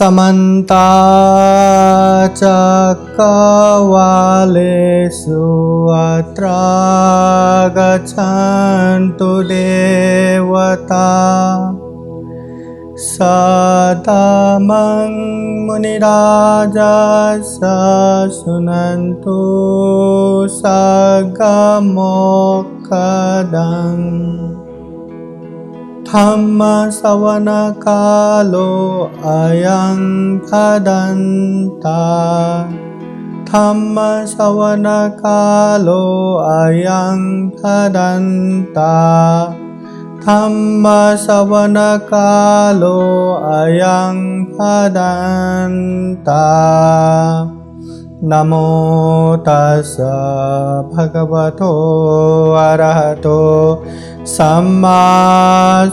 समन्ता चक्रवालेषु अत्रा गच्छन्तु देवता सदामं मुनिराजस्य शृण्वन्तु सगमोक्खदम् धम्मश्रवणकालो अयं भदन्ता धम्मश्रवणकालो अयं भदन्ता धम्मश्रवणकालो अयं भदन्ता नमो तस्स भगवतो अरहतो सम्मा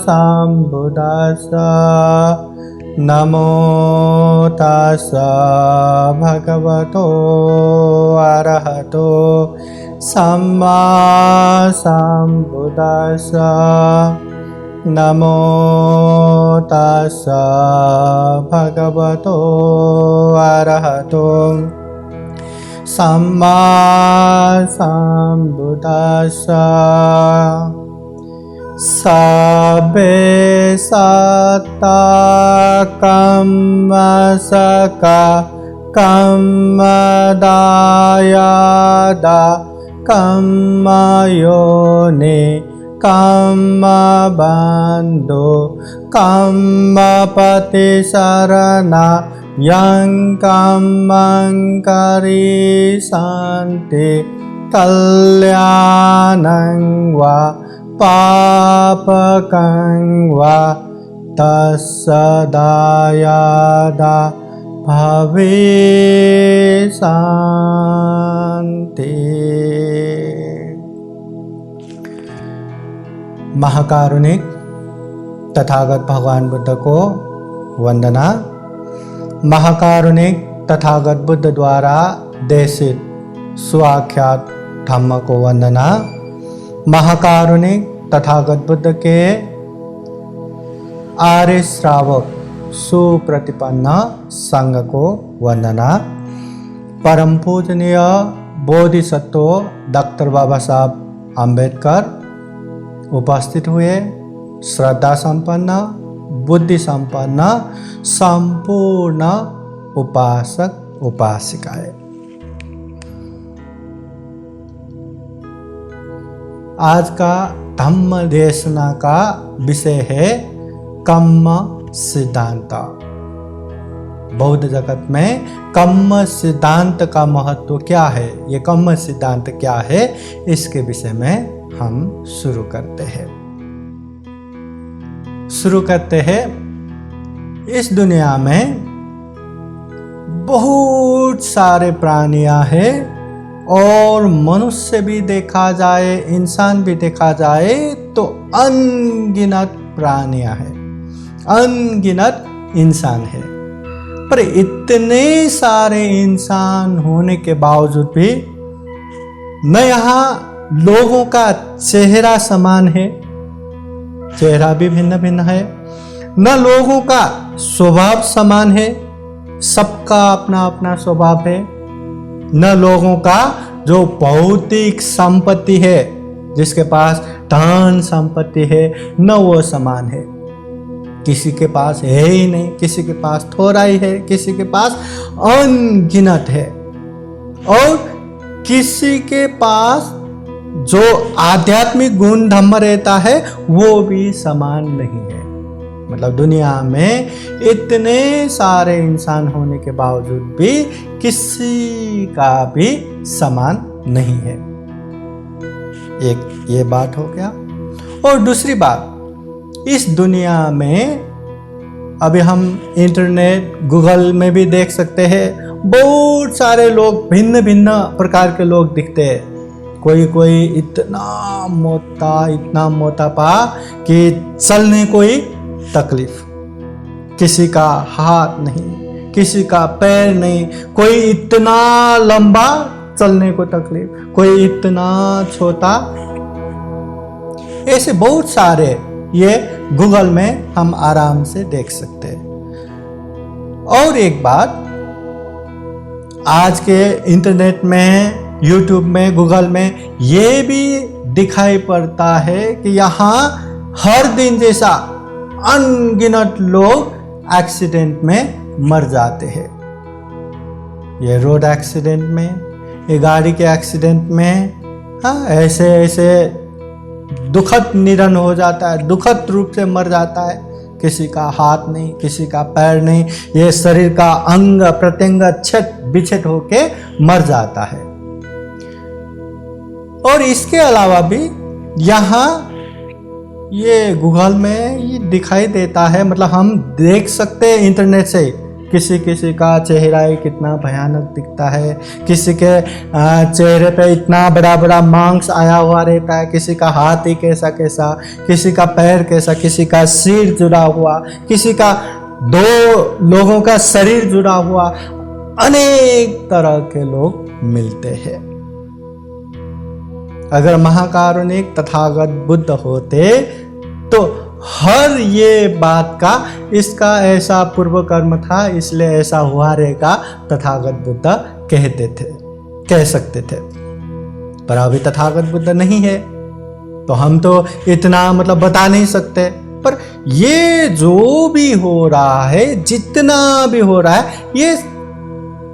सम्बुद्दस्स नमो तस्स भगवतो अरहतो सम्मा सम्बुद्दस्स नमो तस्स भगवतो अरहतो सम्मा सम्बुद्दस्स सबे सत्ता कम्मसका कम्मदायदा कम्मयोनि कम्मबन्धो कम्मपतिशरणा यं कम्मं करिष्यन्ति कल्याणं वा पापकं वा तस्य दायादा भविष्यन्ति। महाकारुणिक तथागत भगवान बुद्ध को वंदना। महाकारुणिक तथागत बुद्ध द्वारा देशित स्वाख्यात धम्म को वंदना। महाकारुणिक तथागत बुद्ध के आर्य श्रावक सुप्रतिपन्न संघ को वंदना। परम पूजनीय बोधिसत्व डॉक्टर बाबा साहब आम्बेडकर उपस्थित हुए श्रद्धा संपन्न बुद्धि संपन्न संपूर्ण उपासक उपासिकाएं, आज का धम्म देशना का विषय है कम्म सिद्धांत। बौद्ध जगत में कम्म सिद्धांत का महत्व क्या है, ये कम्म सिद्धांत क्या है, इसके विषय में हम शुरू करते हैं। इस दुनिया में बहुत सारे प्राणियां हैं और मनुष्य भी देखा जाए, इंसान भी देखा जाए तो अनगिनत प्राणियां हैं, अनगिनत इंसान है। पर इतने सारे इंसान होने के बावजूद भी न यहाँ लोगों का चेहरा समान है, चेहरा भी भिन्न भिन्न है, न लोगों का स्वभाव समान है, सबका अपना अपना स्वभाव है, न लोगों का जो भौतिक संपत्ति है, जिसके पास धन संपत्ति है, न वो समान है। किसी के पास है ही नहीं, किसी के पास थोड़ा ही है, किसी के पास अनगिनत है, और किसी के पास जो आध्यात्मिक गुण धम्म रहता है वो भी समान नहीं है। मतलब दुनिया में इतने सारे इंसान होने के बावजूद भी किसी का भी समान नहीं है। एक ये बात हो गया। और दूसरी बात, इस दुनिया में अभी हम इंटरनेट गूगल में भी देख सकते हैं, बहुत सारे लोग, भिन्न भिन्न प्रकार के लोग दिखते हैं। कोई इतना मोटापा कि चलने कोई तकलीफ, किसी का हाथ नहीं, किसी का पैर नहीं, कोई इतना लंबा चलने को तकलीफ, कोई इतना छोटा, ऐसे बहुत सारे ये गूगल में हम आराम से देख सकते हैं। और एक बात, आज के इंटरनेट में, यूट्यूब में, गूगल में ये भी दिखाई पड़ता है कि यहाँ हर दिन जैसा अनगिनत लोग एक्सीडेंट में मर जाते हैं। ये रोड एक्सीडेंट में, ये गाड़ी के एक्सीडेंट में, हाँ, ऐसे ऐसे दुखद निधन हो जाता है, दुखद रूप से मर जाता है। किसी का हाथ नहीं, किसी का पैर नहीं, ये शरीर का अंग प्रत्यंग छट बिछट होके मर जाता है। और इसके अलावा भी यहाँ ये गूगल में ये दिखाई देता है, मतलब हम देख सकते हैं इंटरनेट से किसी किसी का चेहरा ही कितना भयानक दिखता है, किसी के चेहरे पे इतना बड़ा बड़ा मांस आया हुआ रहता है, किसी का हाथ ही कैसा कैसा, किसी का पैर कैसा, किसी का सिर जुड़ा हुआ, किसी का 2 लोगों का शरीर जुड़ा हुआ, अनेक तरह के लोग मिलते हैं। अगर महाकारुणिक तथागत बुद्ध होते तो हर ये बात का, इसका ऐसा पूर्व कर्म था इसलिए ऐसा हुआ रहेगा, तथागत बुद्ध कहते थे, कह सकते थे। पर अभी तथागत बुद्ध नहीं है तो हम तो इतना मतलब बता नहीं सकते। पर ये जो भी हो रहा है, जितना भी हो रहा है, ये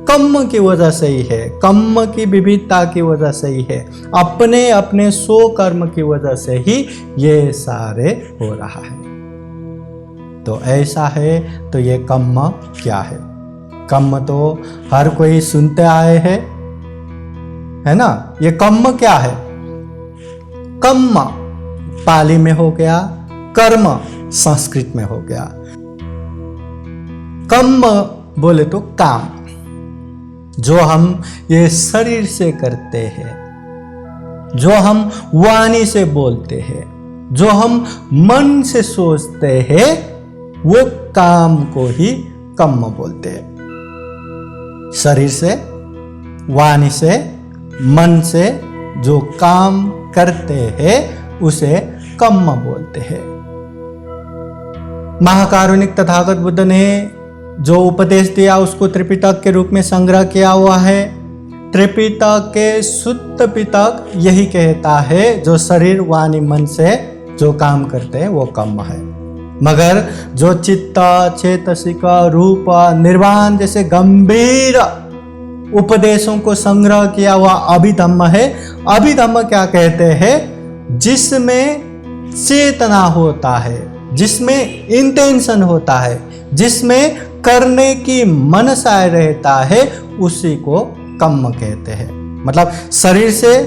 कर्म की वजह से ही है, कर्म की विविधता की वजह से ही है, अपने अपने कर्म की वजह से ही ये सारे हो रहा है। तो ऐसा है तो ये कर्म क्या है? कर्म तो हर कोई सुनते आए हैं, है ना। ये कर्म क्या है? कर्म पाली में हो गया, कर्म संस्कृत में हो गया। कर्म बोले तो काम, जो हम ये शरीर से करते हैं, जो हम वाणी से बोलते हैं, जो हम मन से सोचते हैं, वो काम को ही कर्म बोलते हैं। शरीर से, वाणी से, मन से जो काम करते हैं उसे कर्म बोलते हैं। महाकारुणिक तथागत बुद्ध ने जो उपदेश दिया उसको त्रिपिटक के रूप में संग्रह किया हुआ है। त्रिपिटक के शुद्ध पिटक यही कहता है, जो शरीर वाणी मन से जो काम करते हैं वो कर्म है। मगर जो चित्त, चेतसिक, रूप, निर्वाण जैसे गंभीर उपदेशों को संग्रह किया हुआ अभिधम्म है। अभिधम्म क्या कहते हैं? जिसमें चेतना होता है, जिसमें इंटेंशन होता है, जिसमें करने की मनसा रहता है, उसी को कर्म कहते हैं। मतलब शरीर से,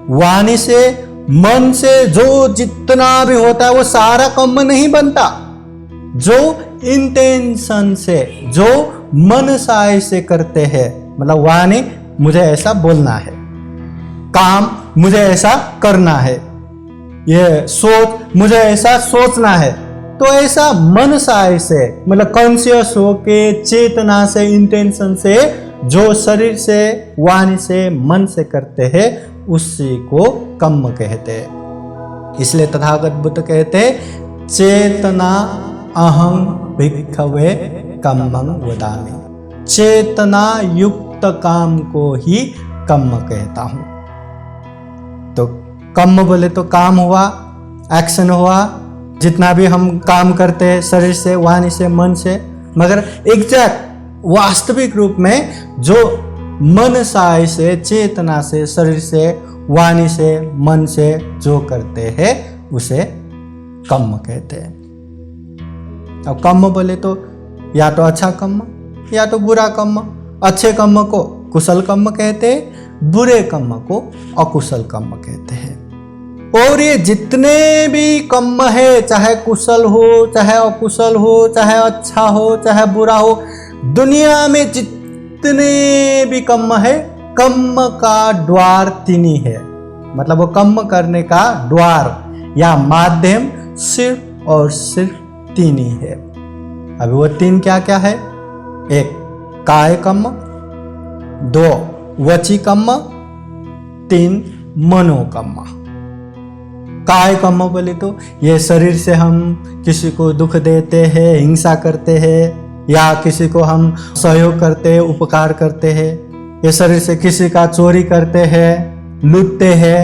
वाणी से, मन से जो जितना भी होता है वो सारा कर्म नहीं बनता। जो इंटेंशन से, जो मनसा से करते हैं, मतलब वाणी मुझे ऐसा बोलना है, काम मुझे ऐसा करना है, ये सोच मुझे ऐसा सोचना है, तो ऐसा मनसाय से, मतलब कॉन्शियस होके, चेतना से, इंटेंशन से, जो शरीर से, वाणी से, मन से करते हैं, उसी को कर्म कहते हैं। इसलिए तथागत बुद्ध कहते हैं, चेतना अहं भिक्खवे कर्मं वदामि। चेतना युक्त काम को ही कर्म कहता हूं। तो कर्म बोले तो काम हुआ, एक्शन हुआ, जितना भी हम काम करते हैं शरीर से, वाणी से, मन से। मगर एग्जैक्ट वास्तविक रूप में जो मन साय से, चेतना से, शरीर से, वाणी से, मन से जो करते हैं उसे कर्म कहते हैं। अब कर्म बोले तो या तो अच्छा कर्म या तो बुरा कर्म। अच्छे कर्म को कुशल कर्म कहते हैं, बुरे कर्म को अकुशल कर्म कहते हैं। और ये जितने भी कर्म है, चाहे कुशल हो, चाहे अकुशल हो, चाहे अच्छा हो, चाहे बुरा हो, दुनिया में जितने भी कर्म है, कर्म का द्वार 3 ही है। मतलब वो कर्म करने का द्वार या माध्यम सिर्फ और सिर्फ 3 ही है। अभी वो 3 क्या क्या है? 1 काय कर्म, 2 वची कर्म, 3 मनोकर्म। काय कर्म बोले तो ये शरीर से हम किसी को दुख देते हैं, हिंसा करते हैं, या किसी को हम सहयोग करते हैं, उपकार करते हैं, ये शरीर से किसी का चोरी करते हैं, लूटते हैं,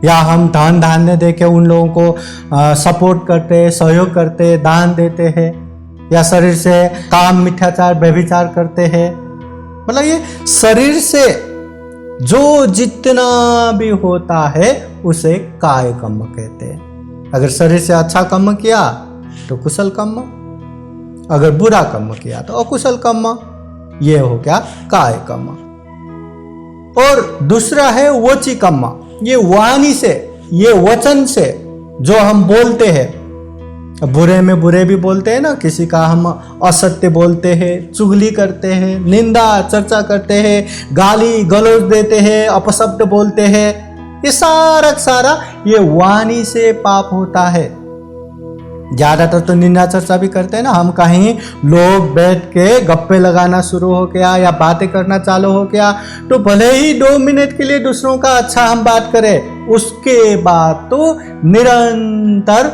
या हम धन धान्य देके उन लोगों को सपोर्ट करते हैं, सहयोग करते हैं, दान देते हैं, या शरीर से काम मिथ्याचार व्यभिचार करते हैं। मतलब ये शरीर से जो जितना भी होता है उसे काय कर्म कहते हैं। अगर शरीर से अच्छा कर्म किया तो कुशल कर्म, अगर बुरा कर्म किया तो अकुशल कर्म, ये हो गया काय कर्म। और दूसरा है वची कर्म, ये वाणी से, ये वचन से जो हम बोलते हैं, बुरे में बुरे भी बोलते हैं ना, किसी का हम असत्य बोलते हैं, चुगली करते हैं, निंदा चर्चा करते हैं, गाली गलौज देते हैं, अपशब्द बोलते हैं, ये सारा ये वाणी से पाप होता है। ज्यादातर तो निंदा चर्चा भी करते हैं ना, हम कहीं लोग बैठ के गप्पे लगाना शुरू हो गया या बातें करना चालू हो गया तो भले ही 2 मिनट के लिए दूसरों का अच्छा हम बात करें, उसके बाद तो निरंतर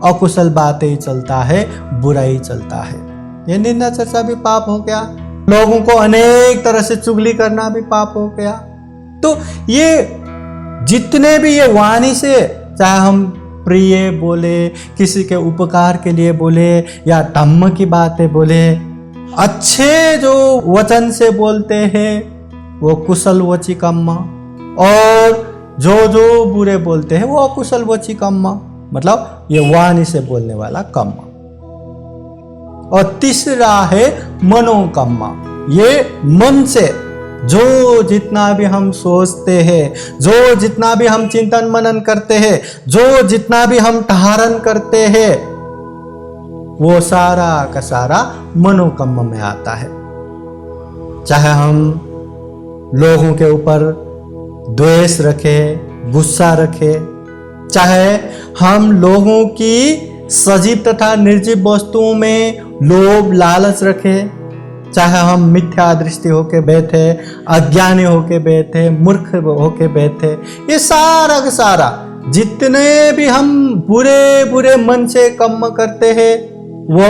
अकुशल बातें ही चलता है, बुरा ही चलता है। ये निंदा चर्चा भी पाप हो गया। लोगों को अनेक तरह से चुगली करना भी पाप हो गया। तो ये जितने भी ये वाणी से, चाहे हम प्रिय बोले, किसी के उपकार के लिए बोले, या धम्म की बातें बोले, अच्छे जो वचन से बोलते हैं वो कुशल वची कर्म, और जो बुरे बोलते हैं वो अकुशल वची कर्म, मतलब ये वाणी से बोलने वाला कर्म। और तीसरा है मनोकर्म, ये मन से जो जितना भी हम सोचते हैं, जो जितना भी हम चिंतन मनन करते हैं, जो जितना भी हम धारण करते हैं, वो सारा का सारा मनोकर्म में आता है। चाहे हम लोगों के ऊपर द्वेष रखें, गुस्सा रखें, चाहे हम लोगों की सजीव तथा निर्जीव वस्तुओं में लोभ लालच रखें, चाहे हम मिथ्या दृष्टि होके बैठे, अज्ञानी होके बैठे, मूर्ख होके बैठे, ये सारा का सारा जितने भी हम बुरे बुरे मन से कर्म करते हैं वो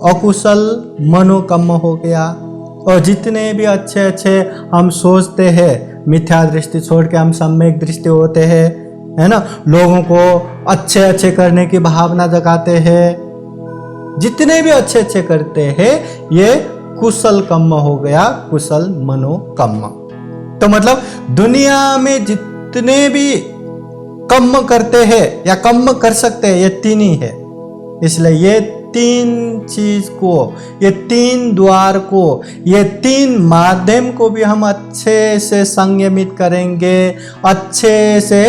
अकुशल मनोकर्म हो गया। और जितने भी अच्छे अच्छे हम सोचते हैं, मिथ्या दृष्टि छोड़ के हम सम्यक दृष्टि होते हैं, है ना, लोगों को अच्छे अच्छे करने की भावना जगाते हैं, जितने भी अच्छे अच्छे करते हैं ये कुशल कर्म हो गया, कुशल मनोकर्म। तो मतलब दुनिया में जितने भी कर्म करते हैं या कर्म कर सकते हैं ये 3 ही है। इसलिए ये 3 चीज को, ये 3 द्वार को, ये 3 माध्यम को भी हम अच्छे से संयमित करेंगे, अच्छे से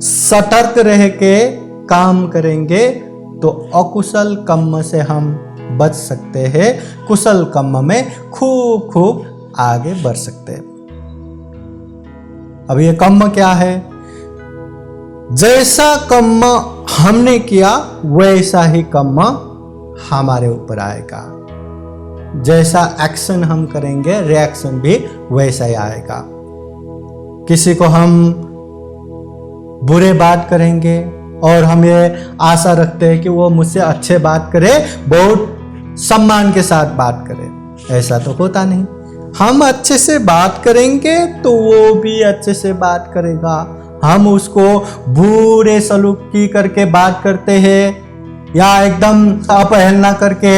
सतर्क रह के काम करेंगे तो अकुशल कर्म से हम बच सकते हैं, कुशल कर्म में खूब खूब आगे बढ़ सकते हैं। अब ये कर्म क्या है? जैसा कर्म हमने किया वैसा ही कर्म हमारे ऊपर आएगा। जैसा एक्शन हम करेंगे रिएक्शन भी वैसा ही आएगा। किसी को हम बुरे बात करेंगे और हम ये आशा रखते हैं कि वो मुझसे अच्छे बात करे, बहुत सम्मान के साथ बात करे, ऐसा तो होता नहीं। हम अच्छे से बात करेंगे तो वो भी अच्छे से बात करेगा। हम उसको बुरे सलूकी करके बात करते हैं या एकदम अपहेलना करके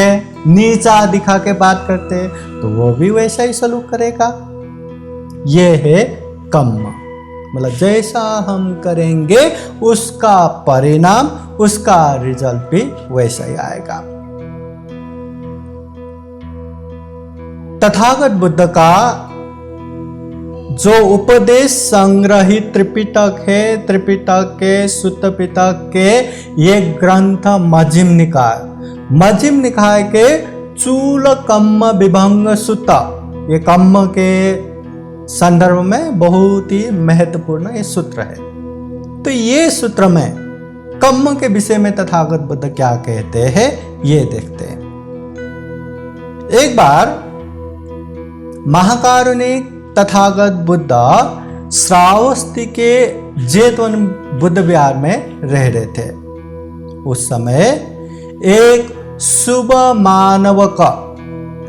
नीचा दिखा के बात करते हैं तो वो भी वैसा ही सलूक करेगा। ये है कर्म। मतलब जैसा हम करेंगे उसका परिणाम, उसका रिजल्ट भी वैसा ही आएगा। तथागत बुद्ध का जो उपदेश संग्रहित त्रिपिटक है, त्रिपिटक के सुत्त पिटक के ये ग्रंथ मध्यम निकाय, मध्यम निकाय के चूल कम्म विभंग सुत्त, ये कम्म के संदर्भ में बहुत ही महत्वपूर्ण ये सूत्र है। तो ये सूत्र में कर्म के विषय में तथागत बुद्ध क्या कहते हैं ये देखते हैं। एक बार महाकारुणिक तथागत बुद्ध श्रावस्ती के जेतवन बुद्ध विहार में रह रहे थे। उस समय एक शुभ मानवक,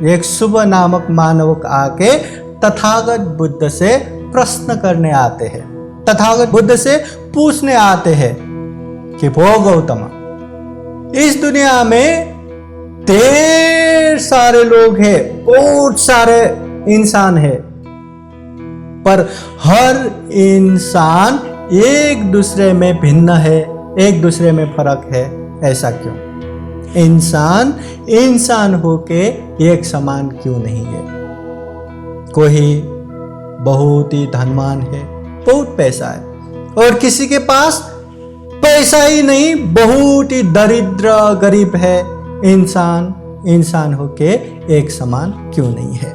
एक शुभ नामक मानवक आके तथागत बुद्ध से प्रश्न करने आते हैं, तथागत बुद्ध से पूछने आते हैं कि वो गौतम, इस दुनिया में ढेर सारे लोग हैं, बहुत सारे इंसान हैं, पर हर इंसान एक दूसरे में भिन्न है, एक दूसरे में फर्क है, ऐसा क्यों? इंसान इंसान होके एक समान क्यों नहीं है? कोई बहुत ही धनवान है, बहुत पैसा है, और किसी के पास पैसा ही नहीं, बहुत ही दरिद्र गरीब है। इंसान इंसान होके एक समान क्यों नहीं है?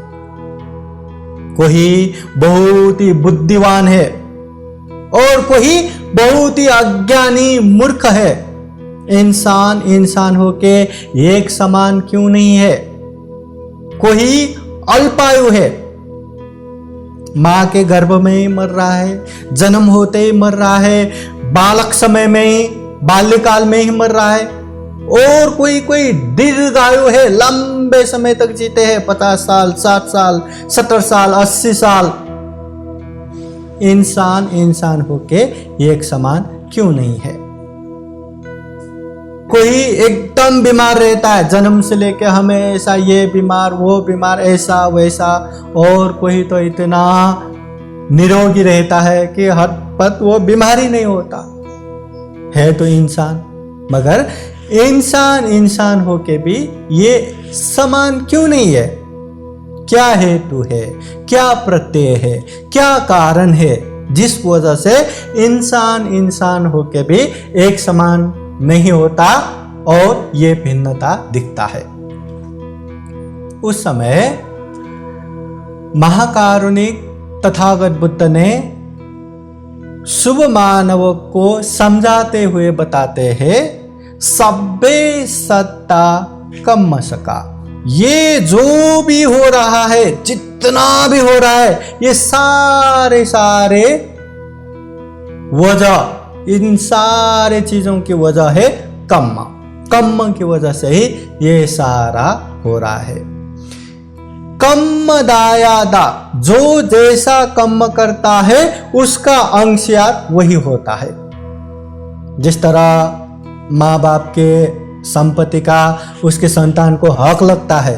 कोई बहुत ही बुद्धिमान है और कोई बहुत ही अज्ञानी मूर्ख है। इंसान इंसान होके एक समान क्यों नहीं है? कोई अल्पायु है, मां के गर्भ में ही मर रहा है, जन्म होते ही मर रहा है, बालक समय में ही, बाल्यकाल में ही मर रहा है, और कोई दीर्घायु है, लंबे समय तक जीते हैं, 50 साल, 60 साल, 70 साल, 80 साल। इंसान इंसान होके एक समान क्यों नहीं है? कोई एकदम बीमार रहता है, जन्म से लेकर हमेशा ये बीमार वो बीमार, ऐसा वैसा, और कोई तो इतना निरोगी रहता है कि हर पल वो बीमारी नहीं होता है। तो इंसान, मगर इंसान इंसान होके भी ये समान क्यों नहीं है? क्या हेतु है, क्या प्रत्यय है, क्या कारण है जिस वजह से इंसान इंसान होके भी एक समान नहीं होता और ये भिन्नता दिखता है? उस समय महाकारुणिक तथागत बुद्ध ने शुभ मानव को समझाते हुए बताते हैं, सब्बे सत्ता कम्म सका, ये जो भी हो रहा है, जितना भी हो रहा है, ये सारे सारे वजह, इन सारे चीजों की वजह है कर्म। कर्म की वजह से ही ये सारा हो रहा है। कर्म दायादा, जो जैसा कर्म करता है उसका अंशयात वही होता है। जिस तरह माँ बाप के संपत्ति का उसके संतान को हक लगता है,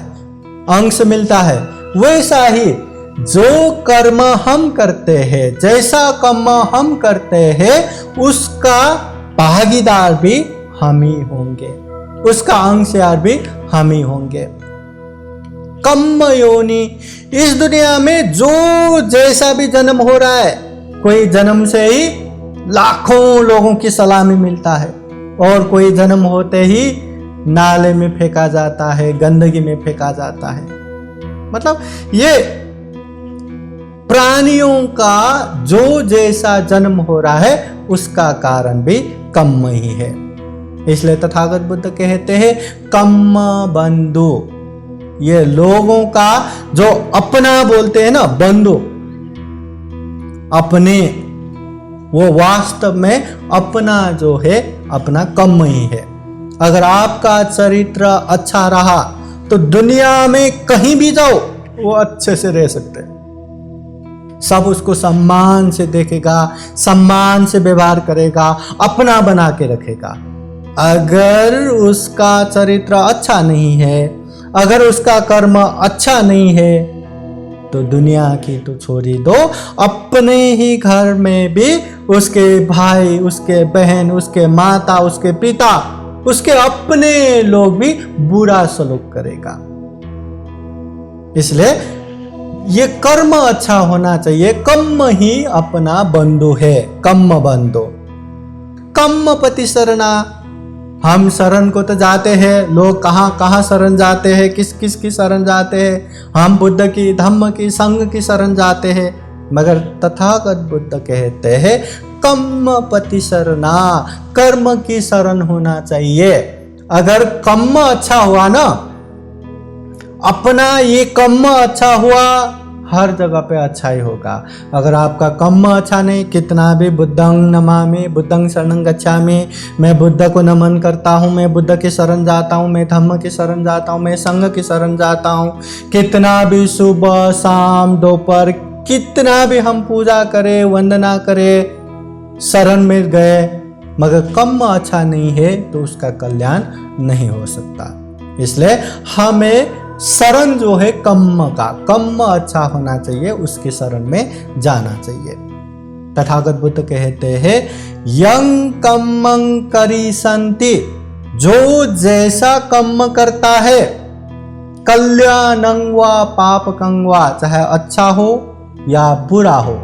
अंश मिलता है, वैसा ही जो कर्म हम करते हैं, जैसा कर्म हम करते हैं, उसका भागीदार भी हम ही होंगे, उसका अंशदार भी हम ही होंगे। कर्म योनि, इस दुनिया में जो जैसा भी जन्म हो रहा है, कोई जन्म से ही लाखों लोगों की सलामी मिलता है, और कोई जन्म होते ही नाले में फेंका जाता है, गंदगी में फेंका जाता है। मतलब ये प्राणियों का जो जैसा जन्म हो रहा है उसका कारण भी कर्म ही है। इसलिए तथागत बुद्ध कहते हैं कर्म बंधु, ये लोगों का जो अपना बोलते हैं ना, बंधु अपने, वो वास्तव में अपना जो है अपना कर्म ही है। अगर आपका चरित्र अच्छा रहा तो दुनिया में कहीं भी जाओ वो अच्छे से रह सकते हैं, सब उसको सम्मान से देखेगा, सम्मान से व्यवहार करेगा, अपना बना के रखेगा। अगर उसका चरित्र अच्छा नहीं है, अगर उसका कर्म अच्छा नहीं है, तो दुनिया की तो छोड़ ही दो, अपने ही घर में भी उसके भाई, उसके बहन, उसके माता, उसके पिता, उसके अपने लोग भी बुरा सलूक करेगा। इसलिए ये कर्म अच्छा होना चाहिए। कर्म ही अपना बंधु है, कर्म बंधु। कर्म पति शरणा, हम शरण को तो जाते हैं, लोग कहाँ कहाँ शरण जाते हैं, किस किस की शरण जाते हैं, हम बुद्ध की, धम्म की, संघ की शरण जाते हैं, मगर तथागत बुद्ध कहते हैं कर्म पति शरणा, कर्म की शरण होना चाहिए। अगर कर्म अच्छा हुआ ना, अपना ये कर्म अच्छा हुआ, हर जगह पे अच्छा ही होगा। अगर आपका कर्म अच्छा नहीं, कितना भी बुद्धं नमामि, बुद्धं शरणं गच्छामि, मैं बुद्ध को नमन करता हूँ, मैं बुद्ध की शरण जाता हूँ, मैं धम्म की शरण जाता हूँ, मैं संघ की शरण जाता हूँ, कितना भी सुबह शाम दोपहर कितना भी हम पूजा करें वंदना करें शरण में गए, मगर कर्म अच्छा नहीं है तो उसका कल्याण नहीं हो सकता। इसलिए हमें शरण जो है कर्म अच्छा होना चाहिए, उसकी शरण में जाना चाहिए। तथागत बुद्ध कहते हैं यं कर्मं करिष्यन्ति, जो जैसा कर्म करता है, कल्याणं वा पापकं वा, चाहे अच्छा हो या बुरा हो,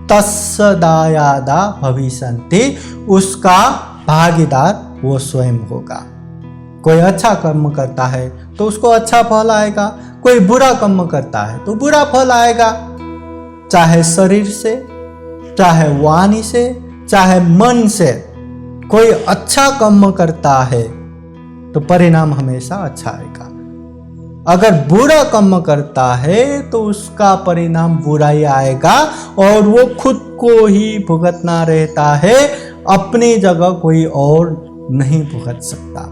तस्य दायादा भविष्यन्ति, उसका भागीदार वो स्वयं होगा। कोई अच्छा कर्म करता है तो उसको अच्छा फल आएगा, कोई बुरा कर्म करता है तो बुरा फल आएगा, चाहे शरीर से, चाहे वाणी से, चाहे मन से। कोई अच्छा कर्म करता है तो परिणाम हमेशा अच्छा आएगा, अगर बुरा कर्म करता है तो उसका परिणाम बुरा ही आएगा और वो खुद को ही भुगतना रहता है, अपनी जगह कोई और नहीं भुगत सकता।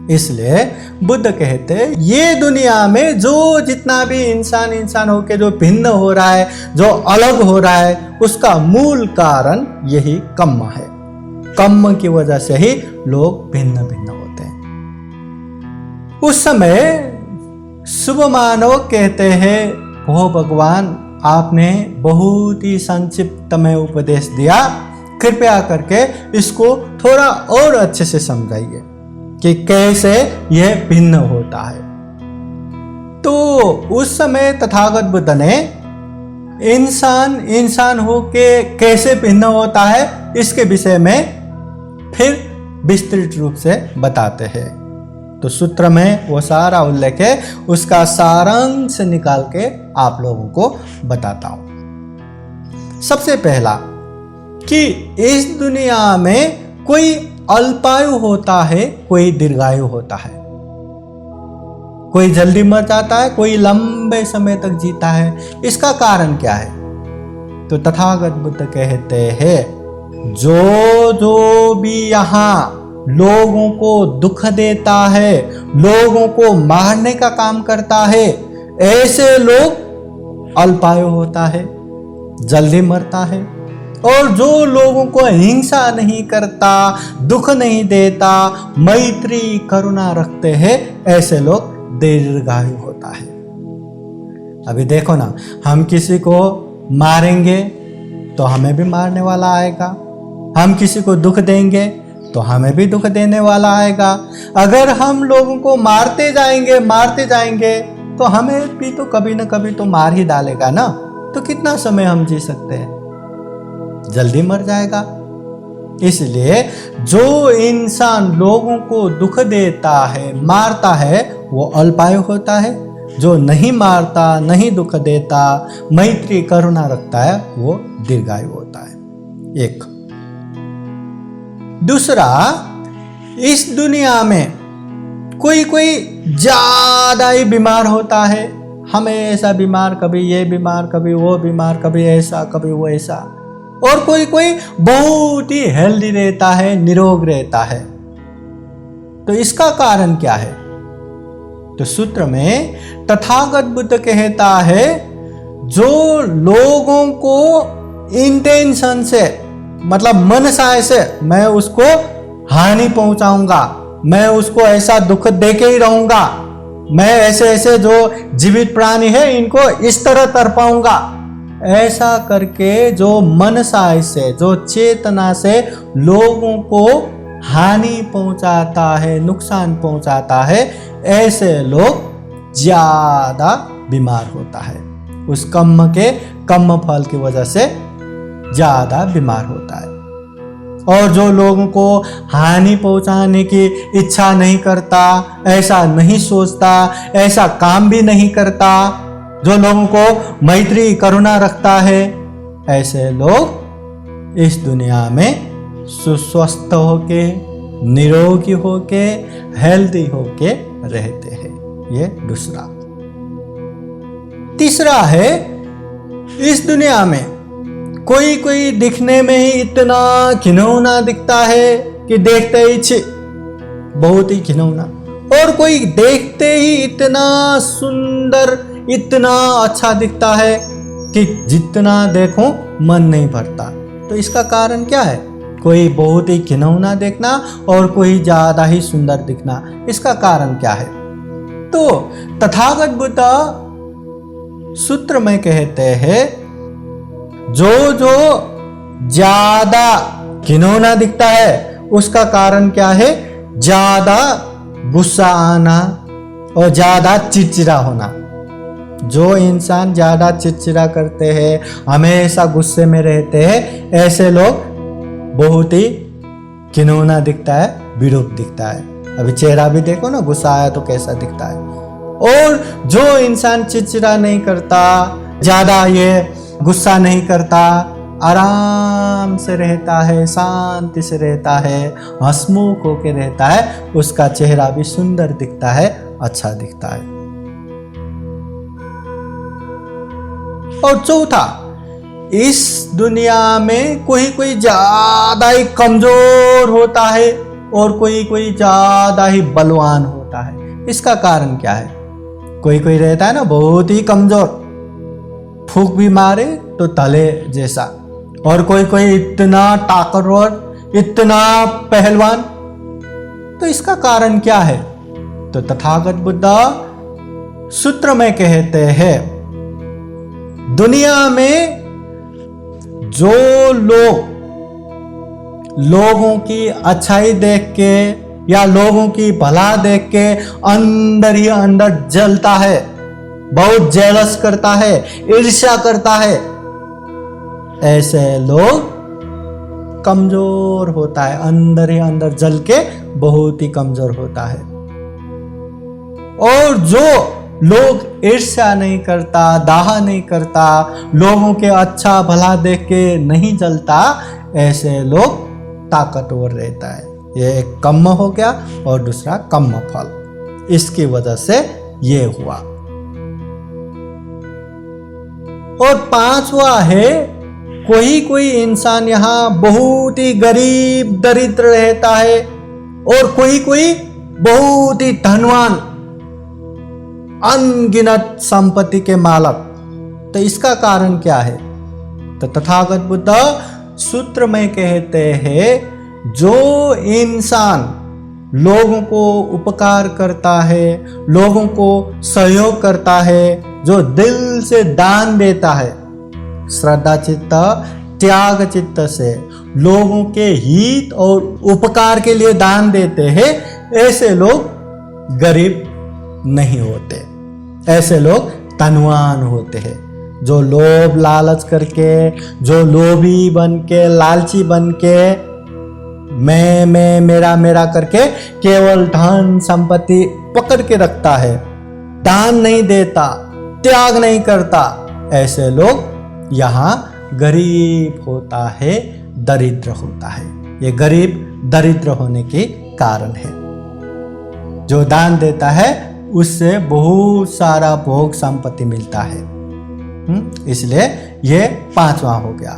इसलिए बुद्ध कहते ये दुनिया में जो जितना भी इंसान होके जो भिन्न हो रहा है, जो अलग हो रहा है, उसका मूल कारण यही कर्म है। कर्म की वजह से ही लोग भिन्न भिन्न होते हैं। उस समय शुभ मानव कहते हैं हो भगवान, आपने बहुत ही संक्षिप्त में उपदेश दिया, कृपया करके इसको थोड़ा और अच्छे से समझाइए कि कैसे यह भिन्न होता है। तो उस समय तथागत बुद्ध ने इंसान होके कैसे भिन्न होता है इसके विषय में फिर विस्तृत रूप से बताते हैं। तो सूत्र में वो सारा उल्लेख है, उसका सारांश निकाल के आप लोगों को बताता हूं। सबसे पहला कि इस दुनिया में कोई अल्पायु होता है, कोई दीर्घायु होता है, कोई जल्दी मर जाता है, कोई लंबे समय तक जीता है। इसका कारण क्या है? तो तथागत बुद्ध कहते हैं जो भी यहाँ लोगों को दुख देता है, लोगों को मारने का काम करता है, ऐसे लोग अल्पायु होता है, जल्दी मरता है। और जो लोगों को हिंसा नहीं करता, दुख नहीं देता, मैत्री करुणा रखते हैं, ऐसे लोग दीर्घायु होता है। अभी देखो ना, हम किसी को मारेंगे तो हमें भी मारने वाला आएगा, हम किसी को दुख देंगे तो हमें भी दुख देने वाला आएगा। अगर हम लोगों को मारते जाएंगे तो हमें भी तो कभी ना कभी तो मार ही डालेगा ना। तो कितना समय हम जी सकते हैं? जल्दी मर जाएगा। इसलिए जो इंसान लोगों को दुख देता है, मारता है, वो अल्पायु होता है। जो नहीं मारता, नहीं दुख देता, मैत्री करुणा रखता है, वो दीर्घायु होता है। एक दूसरा, इस दुनिया में कोई ज्यादा ही बीमार होता है, हमेशा बीमार, कभी ये बीमार, कभी वो बीमार, कभी ऐसा, कभी वो ऐसा। और कोई बहुत ही हेल्दी रहता है, निरोग रहता है। तो इसका कारण क्या है? तो सूत्र में तथागत बुद्ध कहता है जो लोगों को इंटेंशन से, मतलब मनसाय से मैं उसको हानि पहुंचाऊंगा, मैं उसको ऐसा दुख देके ही रहूंगा, मैं ऐसे जो जीवित प्राणी है इनको इस तरह तड़पाऊंगा, ऐसा करके जो मनसाय से, जो चेतना से लोगों को हानि पहुंचाता है, नुकसान पहुंचाता है, ऐसे लोग ज्यादा बीमार होता है। उस कर्म फल की वजह से ज्यादा बीमार होता है। और जो लोगों को हानि पहुंचाने की इच्छा नहीं करता, ऐसा नहीं सोचता, ऐसा काम भी नहीं करता, जो लोगों को मैत्री करुणा रखता है, ऐसे लोग इस दुनिया में सुस्वस्थ होके, निरोगी होके, हेल्दी होके रहते हैं। ये दूसरा। तीसरा है, इस दुनिया में कोई कोई दिखने में ही इतना घिनौना दिखता है कि देखते ही छी, बहुत ही घिनौना, और कोई देखते ही इतना सुंदर, इतना अच्छा दिखता है कि जितना देखो मन नहीं भरता। तो इसका कारण क्या है? कोई बहुत ही घिनौना देखना और कोई ज्यादा ही सुंदर दिखना, इसका कारण क्या है? तो तथागत बुद्ध सूत्र में कहते हैं, जो जो ज्यादा घिनौना दिखता है उसका कारण क्या है? ज्यादा गुस्सा आना और ज्यादा चिड़चिड़ा होना। जो इंसान ज्यादा चिड़चिड़ा करते हैं, हमेशा गुस्से में रहते हैं, ऐसे लोग बहुत ही घिनौना दिखता है, विरूप दिखता है। अभी चेहरा भी देखो ना, गुस्सा आया तो कैसा दिखता है। और जो इंसान चिड़चिड़ा नहीं करता, ज्यादा ये गुस्सा नहीं करता, आराम से रहता है, शांति से रहता है, हंसमुख होके रहता है, उसका चेहरा भी सुंदर दिखता है, अच्छा दिखता है। और चौथा, इस दुनिया में कोई कोई ज्यादा ही कमजोर होता है और कोई कोई ज्यादा ही बलवान होता है। इसका कारण क्या है? कोई कोई रहता है ना बहुत ही कमजोर, फूंक भी मारे तो तले जैसा, और कोई कोई इतना ताकतवर, इतना पहलवान। तो इसका कारण क्या है? तो तथागत बुद्ध सूत्र में कहते हैं, दुनिया में जो लोगों की अच्छाई देख के या लोगों की भला देख के अंदर ही अंदर जलता है, बहुत जेलस करता है, ईर्ष्या करता है, ऐसे लोग कमजोर होता है, अंदर ही अंदर जल के बहुत ही कमजोर होता है। और जो लोग ईर्ष्या नहीं करता, दाह नहीं करता, लोगों के अच्छा भला देख के नहीं जलता, ऐसे लोग ताकतवर रहता है। ये एक कम्म हो गया और दूसरा कम्म फल, इसकी वजह से ये हुआ। और पांचवा है, कोई कोई इंसान यहाँ बहुत ही गरीब दरिद्र रहता है और कोई कोई बहुत ही धनवान, अनगिनत संपत्ति के मालक। तो इसका कारण क्या है? तो तथागत बुद्ध सूत्र में कहते हैं, जो इंसान लोगों को उपकार करता है, लोगों को सहयोग करता है, जो दिल से दान देता है, श्रद्धा चित्त, त्याग चित्त से लोगों के हित और उपकार के लिए दान देते हैं, ऐसे लोग गरीब नहीं होते, ऐसे लोग धनवान होते हैं। जो लोभ लालच करके, जो लोभी बन के, लालची बन के, मैं मेरा मेरा करके केवल धन संपत्ति पकड़ के रखता है, दान नहीं देता, त्याग नहीं करता, ऐसे लोग यहाँ गरीब होता है, दरिद्र होता है। ये गरीब दरिद्र होने के कारण है। जो दान देता है उससे बहुत सारा भोग संपत्ति मिलता है, इसलिए ये पांचवा हो गया।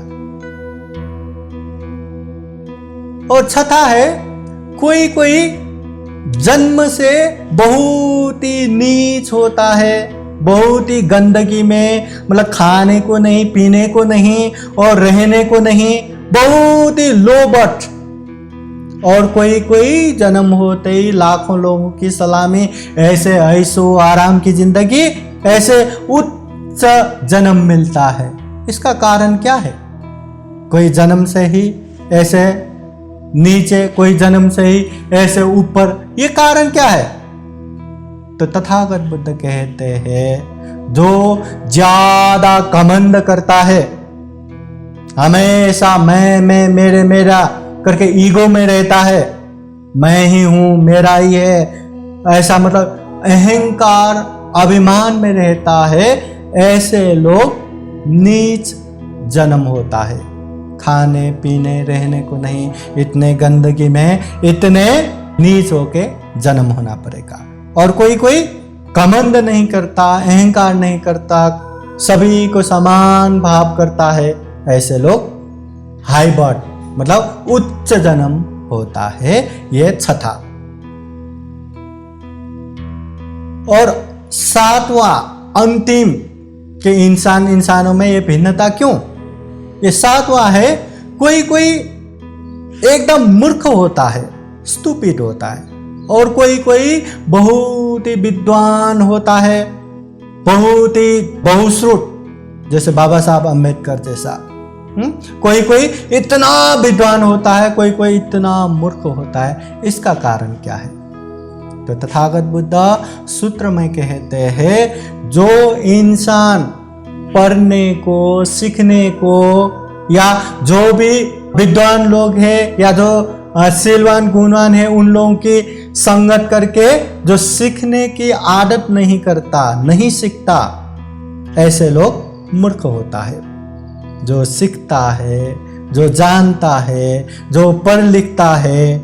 और छठा है, कोई कोई जन्म से बहुत ही नीच होता है, बहुत ही गंदगी में, मतलब खाने को नहीं, पीने को नहीं और रहने को नहीं, बहुत ही लोभट। और कोई कोई जन्म होते ही लाखों लोगों की सलामी, ऐसे ऐशो आराम की जिंदगी, ऐसे उच्च जन्म मिलता है। इसका कारण क्या है? कोई जन्म से ही ऐसे नीचे, कोई जन्म से ही ऐसे ऊपर, ये कारण क्या है? तो तथागत बुद्ध कहते हैं, जो ज्यादा घमंड करता है, हमेशा मैं मेरे मेरा करके ईगो में रहता है, मैं ही हूं, मेरा ही है, ऐसा मतलब अहंकार अभिमान में रहता है, ऐसे लोग नीच जन्म होता है। खाने पीने रहने को नहीं, इतने गंदगी में, इतने नीच होके जन्म होना पड़ेगा। और कोई कोई घमंड नहीं करता, अहंकार नहीं करता, सभी को समान भाव करता है, ऐसे लोग हाई बर्थ मतलब उच्च जन्म होता है। ये छठा। और सातवां अंतिम कि इंसानों में ये भिन्नता क्यों? ये सातवां है, कोई कोई एकदम मूर्ख होता है, स्टूपिड होता है, और कोई कोई बहुत ही विद्वान होता है, बहुत ही बहुश्रुत, जैसे बाबा साहब अम्बेडकर जैसा। कोई कोई इतना विद्वान होता है, कोई कोई इतना मूर्ख होता है। इसका कारण क्या है? तो तथागत बुद्ध सूत्र में कहते हैं, जो इंसान पढ़ने को, सीखने को, या जो भी विद्वान लोग हैं या जो शीलवान गुणवान है, उन लोगों की संगत करके जो सीखने की आदत नहीं करता, नहीं सीखता, ऐसे लोग मूर्ख होता है। जो सीखता है, जो जानता है, जो पढ़ लिखता है,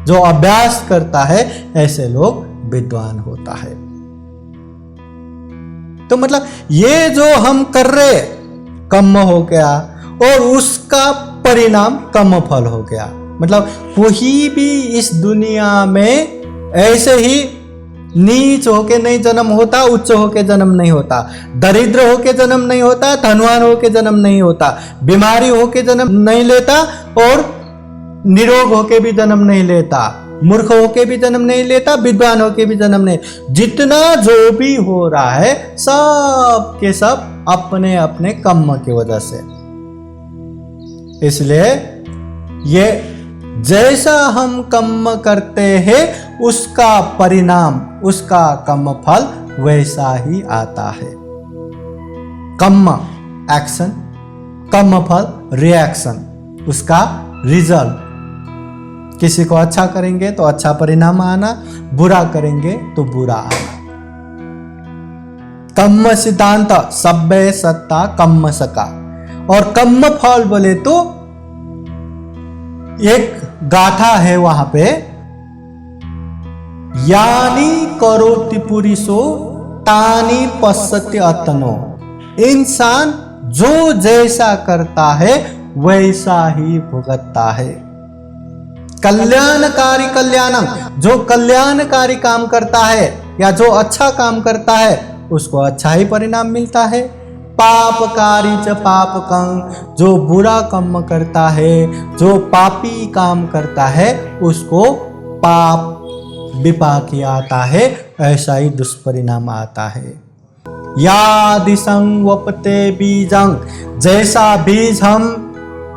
जो अभ्यास करता है, ऐसे लोग विद्वान होता है। तो मतलब ये जो हम कर रहे कर्म हो गया और उसका परिणाम कर्म फल हो गया। मतलब कोई भी इस दुनिया में ऐसे ही नीच होके नहीं जन्म होता, उच्च होके जन्म नहीं होता, दरिद्र होके जन्म नहीं होता, धनवान होके जन्म नहीं होता, बीमारी होके जन्म नहीं लेता और निरोग होके भी जन्म नहीं लेता, मूर्ख होके भी जन्म नहीं लेता, विद्वान होके भी जन्म नहीं। जितना जो भी हो रहा है सब के सब अपने अपने कर्म की वजह से। इसलिए ये जैसा हम कर्म करते हैं उसका परिणाम, उसका कर्म फल वैसा ही आता है। कर्म एक्शन, कर्म फल रिएक्शन, उसका रिजल्ट। किसी को अच्छा करेंगे तो अच्छा परिणाम आना, बुरा करेंगे तो बुरा आना। कर्म सिद्धांत सभ्य सत्ता कर्म सका। और कर्म फल बोले तो एक गाथा है वहां पे, यानी करोति पुरुषो तानी पश्यति आत्मनो। इंसान जो जैसा करता है वैसा ही भुगतता है। कल्याणकारी कल्याणम, जो कल्याणकारी काम करता है या जो अच्छा काम करता है उसको अच्छा ही परिणाम मिलता है। पापकारी च पापकं, जो बुरा कर्म करता है, जो पापी काम करता है उसको पाप विपाक आता है, ऐसा ही दुष्परिणाम आता है। यादिशं वपते बीजं, जैसा बीज हम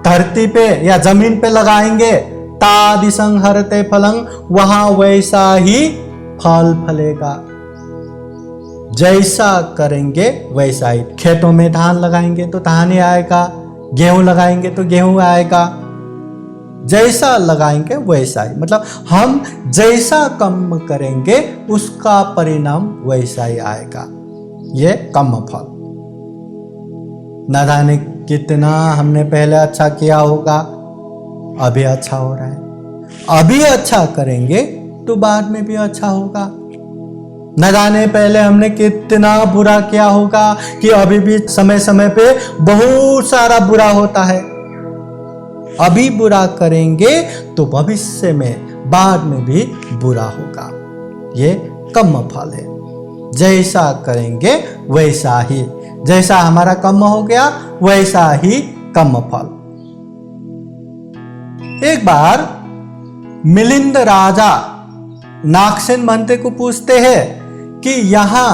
धरती पे या जमीन पे लगाएंगे, तादिशं हरते फलं, वहां वैसा ही फल फलेगा। जैसा करेंगे वैसा ही। खेतों में धान लगाएंगे तो धान ही आएगा, गेहूं लगाएंगे तो गेहूं आएगा। जैसा लगाएंगे वैसा ही, मतलब हम जैसा कर्म करेंगे उसका परिणाम वैसा ही आएगा। ये कर्म फल। न जाने कितना हमने पहले अच्छा किया होगा, अभी अच्छा हो रहा है। अभी अच्छा करेंगे तो बाद में भी अच्छा होगा। न जाने पहले हमने कितना बुरा किया होगा कि अभी भी समय समय पे बहुत सारा बुरा होता है। अभी बुरा करेंगे तो भविष्य में बाद में भी बुरा होगा। ये कर्म फल है। जैसा करेंगे वैसा ही, जैसा हमारा कर्म हो गया वैसा ही कर्म फल। एक बार मिलिंद राजा नागसेन महंत को पूछते हैं कि यहाँ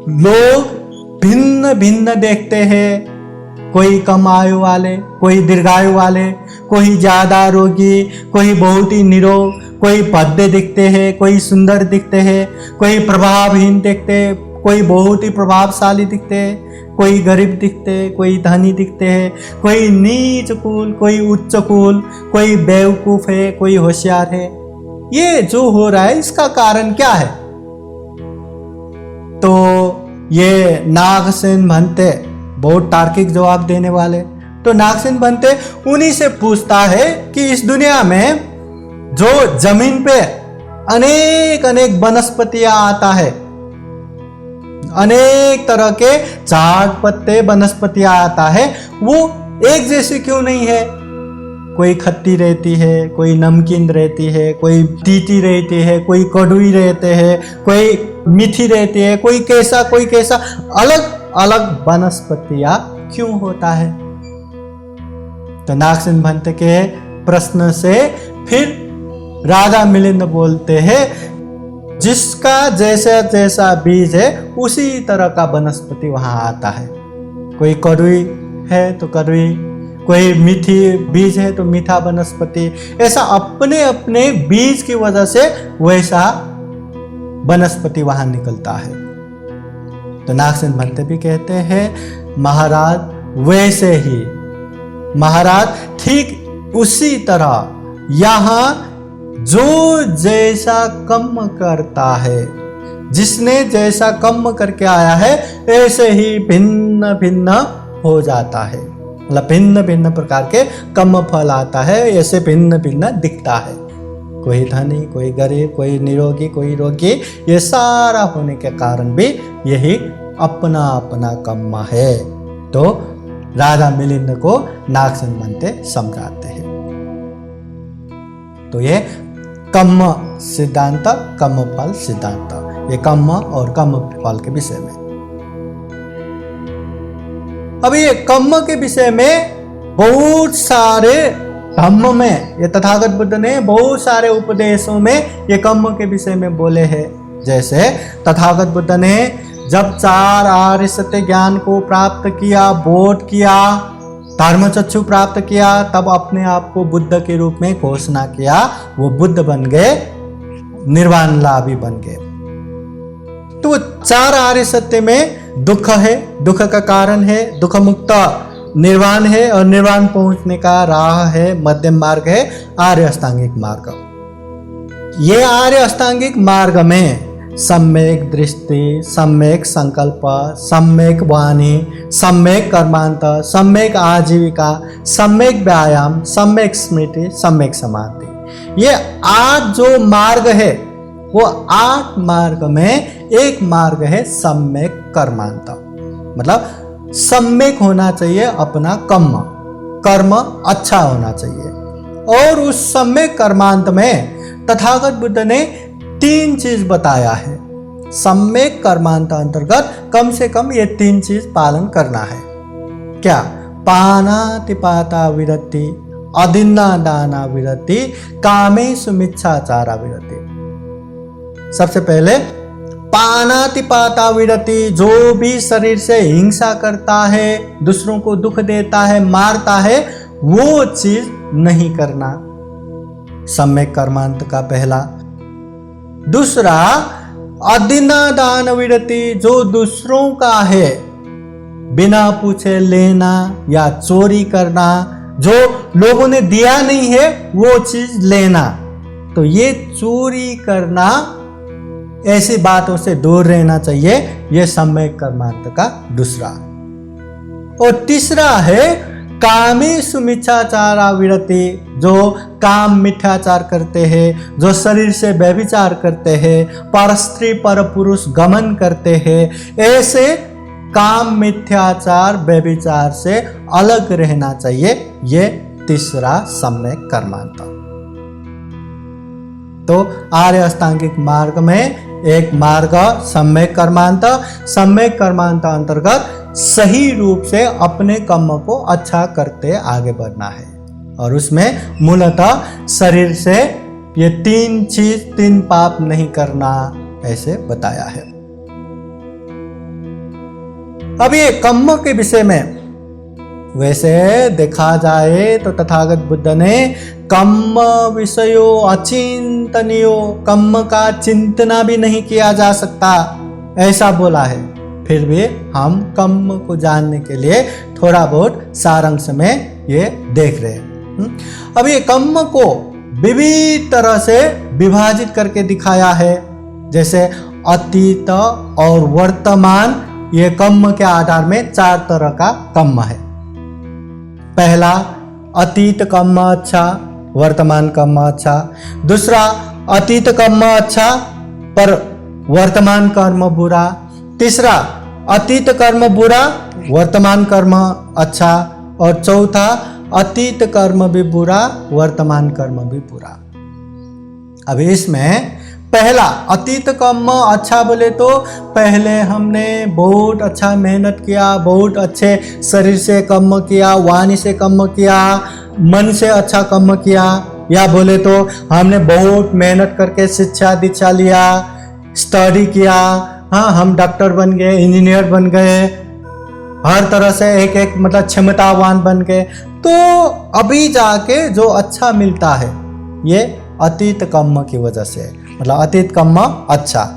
लोग भिन्न भिन्न देखते हैं, कोई कम आयु वाले, कोई दीर्घायु वाले, कोई ज्यादा रोगी, कोई बहुत ही निरोग, कोई भद्दे दिखते हैं, कोई सुंदर दिखते हैं, कोई प्रभावहीन दिखते, कोई बहुत ही प्रभावशाली दिखते हैं, कोई गरीब दिखते, कोई धनी दिखते हैं, कोई नीच कुल, कोई उच्च कुल, कोई बेवकूफ है, कोई होशियार है। ये जो हो रहा है इसका कारण क्या है? तो ये नागसेन महंते बहुत तार्किक जवाब देने वाले। तो नागसेन महंते उन्हीं से पूछता है कि इस दुनिया में जो जमीन पे अनेक अनेक वनस्पतियां आता है, अनेक तरह के झाड़ पत्ते वनस्पतियां आता है, वो एक जैसी क्यों नहीं है? कोई खट्टी रहती है, कोई नमकीन रहती है, कोई तीती रहती है, कोई कड़वी रहते हैं, कोई मीठी रहती है, कोई कैसा, अलग अलग वनस्पतियां क्यों होता है? तो नागसेन भंते के प्रश्न से फिर राजा मिलिंद बोलते हैं, जिसका जैसा जैसा बीज है उसी तरह का वनस्पति वहां आता है। कोई कड़वी है तो कड़वी, कोई मीठी बीज है तो मीठा वनस्पति, ऐसा अपने अपने बीज की वजह से वैसा वनस्पति वहां निकलता है। तो नागसेन भंते भी कहते हैं, महाराज वैसे ही, महाराज ठीक उसी तरह यहाँ जो जैसा कर्म करता है, जिसने जैसा कर्म करके आया है, ऐसे ही भिन्न भिन्न हो जाता है। मतलब भिन्न भिन्न प्रकार के कर्म फल आता है, ऐसे भिन्न भिन्न दिखता है। कोई धनी, कोई गरीब, कोई निरोगी, कोई रोगी, ये सारा होने के कारण भी यही अपना अपना कर्म है। तो राजा मिलिंद को नागसेन भंते समझाते हैं। तो ये कर्म सिद्धांत, कर्म फल सिद्धांत, ये कर्म और कर्म फल के विषय में। अब ये कर्म के विषय में बहुत सारे धम्म में, ये तथागत बुद्ध ने बहुत सारे उपदेशों में ये कर्म के विषय में बोले हैं। जैसे तथागत बुद्ध ने जब 4 आर्य सत्य ज्ञान को प्राप्त किया, बोध किया, धर्मचक्षु प्राप्त किया, तब अपने आप को बुद्ध के रूप में घोषणा किया। वो बुद्ध बन गए, निर्वाण लाभी बन गए। तो 4 आर्य सत्य में दुख है, दुख का कारण है, दुख मुक्त निर्वाण है, और निर्वाण पहुंचने का राह है, मध्यम मार्ग है, आर्य अष्टांगिक मार्ग। ये आर्य अष्टांगिक मार्ग में सम्यक दृष्टि, सम्यक संकल्प, सम्यक वाणी, सम्यक कर्मांत, सम्यक आजीविका, सम्यक व्यायाम, सम्यक स्मृति, सम्यक समाधि, ये 8 जो मार्ग है, वो 8 मार्ग में एक मार्ग है सम्यक कर्मांत। मतलब सम्यक होना चाहिए अपना कर्म अच्छा होना चाहिए। और उस सम्यक कर्मांत में तथागत बुद्ध ने 3 चीज बताया है। सम्यक कर्मांत अंतर्गत कम से कम ये 3 चीज पालन करना है। क्या? पानातिपाता विरति, अदिन्ना दाना विरति, कामेषु मिच्छाचारा विरति। सबसे पहले पानातिपाता विरति, जो भी शरीर से हिंसा करता है, दूसरों को दुख देता है, मारता है, वो चीज नहीं करना, सम्यक कर्मांत का पहला। दूसरा अदिन्ना दान विरति, जो दूसरों का है बिना पूछे लेना या चोरी करना, जो लोगों ने दिया नहीं है वो चीज लेना। तो ये चोरी करना, ऐसी बातों से दूर रहना चाहिए। यह सम्यक कर्मांत का दूसरा। और तीसरा है कामेषु मिथ्याचारा विरति, जो काम मिथ्याचार करते हैं, जो शरीर से व्यभिचार करते हैं, पर स्त्री पर पुरुष गमन करते हैं, ऐसे काम मिथ्याचार व्यभिचार से अलग रहना चाहिए। ये तीसरा सम्यक कर्मांत। तो आर्य अष्टांगिक मार्ग में एक मार्ग सम्यक कर्मांत, सम्यक कर्मांत अंतर्गत सही रूप से अपने कर्म को अच्छा करते आगे बढ़ना है। और उसमें मूलतः शरीर से ये 3 चीज, 3 पाप नहीं करना, ऐसे बताया है। अब ये कर्म के विषय में वैसे देखा जाए तो तथागत बुद्ध ने कर्म विषयो अचिंतनीयो, कर्म का चिंतना भी नहीं किया जा सकता, ऐसा बोला है। फिर भी हम कर्म को जानने के लिए थोड़ा बहुत सारांश में ये देख रहे हैं। अब ये कर्म को विविध तरह से विभाजित करके दिखाया है। जैसे अतीत और वर्तमान, ये कर्म के आधार में 4 तरह का कर्म है। पहला अतीत कर्म अच्छा, वर्तमान कर्म अच्छा। दूसरा अतीत कर्म अच्छा पर वर्तमान कर्म बुरा। तीसरा अतीत कर्म बुरा, वर्तमान कर्म अच्छा। और चौथा अतीत कर्म भी बुरा, वर्तमान कर्म भी बुरा। अब इसमें पहला अतीत कर्म अच्छा बोले तो पहले हमने बहुत अच्छा मेहनत किया, बहुत अच्छे शरीर से कर्म किया, वाणी से कर्म किया, मन से अच्छा कर्म किया, या बोले तो हमने बहुत मेहनत करके शिक्षा दीक्षा लिया, स्टडी किया, हाँ हम डॉक्टर बन गए, इंजीनियर बन गए, हर तरह से एक एक मतलब क्षमतावान बन गए, तो अभी जाके जो अच्छा मिलता है ये अतीत कर्म की वजह से, मतलब अतीत कर्म अच्छा।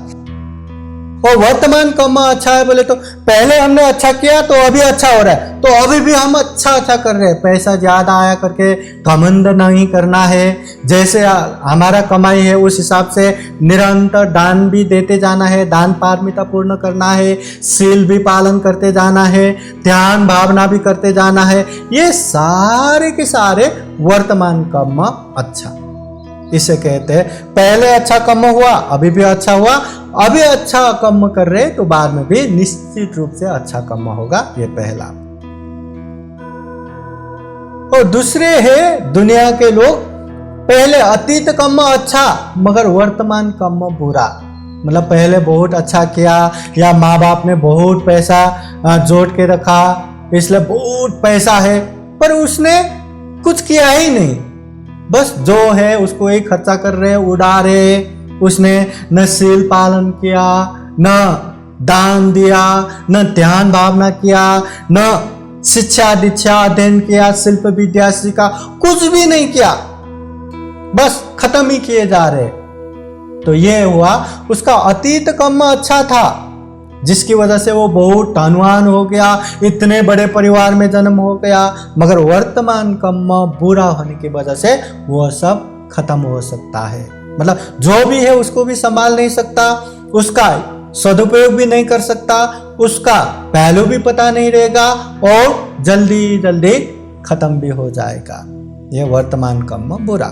और वर्तमान कर्म अच्छा है बोले तो पहले हमने अच्छा किया तो अभी अच्छा हो रहा है, तो अभी भी हम अच्छा कर रहे हैं। पैसा ज्यादा आया करके घमंड नहीं करना है, जैसे हमारा कमाई है उस हिसाब से निरंतर दान भी देते जाना है, दान पारमिता पूर्ण करना है, शील भी पालन करते जाना है, ध्यान भावना भी करते जाना है। ये सारे के सारे वर्तमान कर्म अच्छा, इसे कहते हैं पहले अच्छा कर्म हुआ अभी भी अच्छा हुआ, अभी अच्छा कर्म कर रहे तो बाद में भी निश्चित रूप से अच्छा कर्म होगा, ये पहला। और दूसरे है दुनिया के लोग, पहले अतीत कर्म अच्छा मगर वर्तमान कर्म बुरा, मतलब पहले बहुत अच्छा किया या माँ बाप ने बहुत पैसा जोड़ के रखा इसलिए बहुत पैसा है, पर उसने कुछ किया ही नहीं, बस जो है उसको ही खर्चा कर रहे, उड़ा रहे। उसने न शील पालन किया, न दान दिया, न ध्यान भावना किया, न शिक्षा दीक्षा अध्ययन किया, शिल्प विद्या सीखा, कुछ भी नहीं किया, बस खत्म ही किए जा रहे। तो ये हुआ उसका अतीत कर्म अच्छा था, जिसकी वजह से वो बहुत धनवान हो गया, इतने बड़े परिवार में जन्म हो गया, मगर वर्तमान कर्म बुरा होने की वजह से वो सब खत्म हो सकता है। मतलब जो भी है उसको भी संभाल नहीं सकता, उसका सदुपयोग भी नहीं कर सकता, उसका वैल्यू भी पता नहीं रहेगा और जल्दी जल्दी खत्म भी हो जाएगा। ये वर्तमान कर्म बुरा।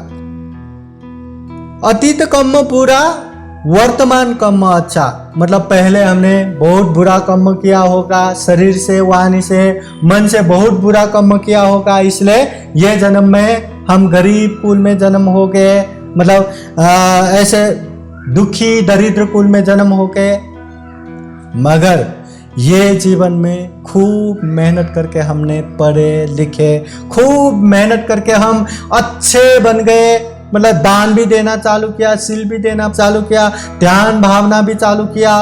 अतीत कर्म बुरा, वर्तमान कर्म अच्छा, मतलब पहले हमने बहुत बुरा कर्म किया होगा, शरीर से वाणी से मन से बहुत बुरा कर्म किया होगा, इसलिए ये जन्म में हम गरीब कुल में जन्म हो गए, मतलब ऐसे दुखी दरिद्र कुल में जन्म हो गए। मगर ये जीवन में खूब मेहनत करके हमने पढ़े लिखे, खूब मेहनत करके हम अच्छे बन गए, मतलब दान भी देना चालू किया, शील भी देना चालू किया, ध्यान भावना भी चालू किया,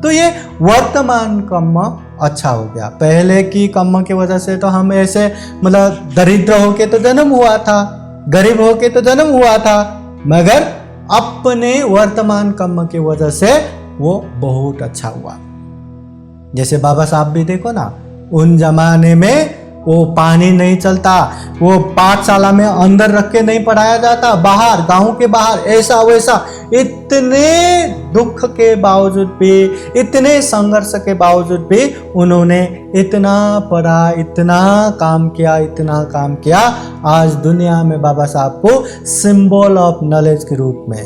तो ये वर्तमान कर्म अच्छा हो गया। पहले की कर्म की वजह से तो हम ऐसे मतलब दरिद्र होके तो जन्म हुआ था, गरीब होके तो जन्म हुआ था, मगर अपने वर्तमान कर्म की वजह से वो बहुत अच्छा हुआ। जैसे बाबा साहब भी देखो ना, उन जमाने में वो पानी नहीं चलता, वो पाठशाला में अंदर रख के नहीं पढ़ाया जाता, बाहर गांव के बाहर ऐसा वैसा, इतने दुख के बावजूद भी, इतने संघर्ष के बावजूद भी उन्होंने इतना पढ़ा, इतना काम किया, इतना काम किया। आज दुनिया में बाबा साहब को सिंबल ऑफ नॉलेज के रूप में,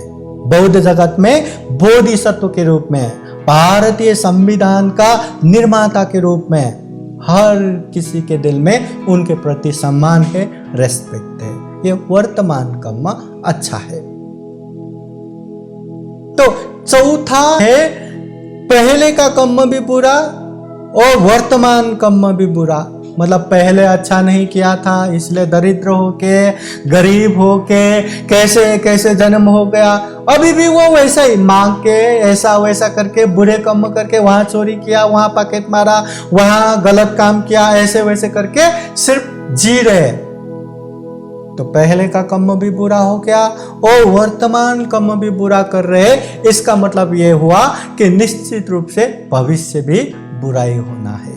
बौद्ध जगत में बोधिसत्व के रूप में, भारतीय संविधान का निर्माता के रूप में हर किसी के दिल में उनके प्रति सम्मान है, रेस्पेक्ट है। ये वर्तमान कर्म अच्छा है। तो चौथा है पहले का कर्म भी बुरा और वर्तमान कर्म भी बुरा, मतलब पहले अच्छा नहीं किया था इसलिए दरिद्र होके गरीब होके कैसे कैसे जन्म हो गया, अभी भी वो वैसा ही मांग के ऐसा वैसा करके बुरे कर्म करके वहां चोरी किया, वहां पॉकेट मारा, वहां गलत काम किया, ऐसे वैसे करके सिर्फ जी रहे। तो पहले का कर्म भी बुरा हो गया और वर्तमान कर्म भी बुरा कर रहे, इसका मतलब ये हुआ कि निश्चित रूप से भविष्य भी बुराई होना है।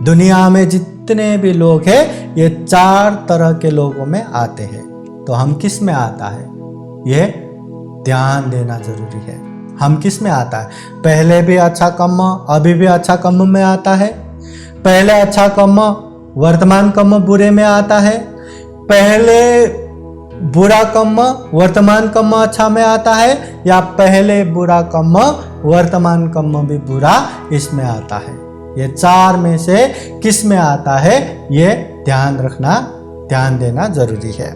दुनिया में जितने भी लोग हैं ये चार तरह के लोगों में आते हैं। तो हम किस में आता है, ये ध्यान देना जरूरी है। हम किस में आता है, पहले भी अच्छा कर्म अभी भी अच्छा कर्म में आता है, पहले अच्छा कर्म वर्तमान कर्म बुरे में आता है, पहले बुरा कर्म वर्तमान कर्म अच्छा में आता है, या पहले बुरा कर्म वर्तमान कर्म भी बुरा इसमें आता है। ये चार में से किस में आता है, ये ध्यान रखना, ध्यान देना जरूरी है।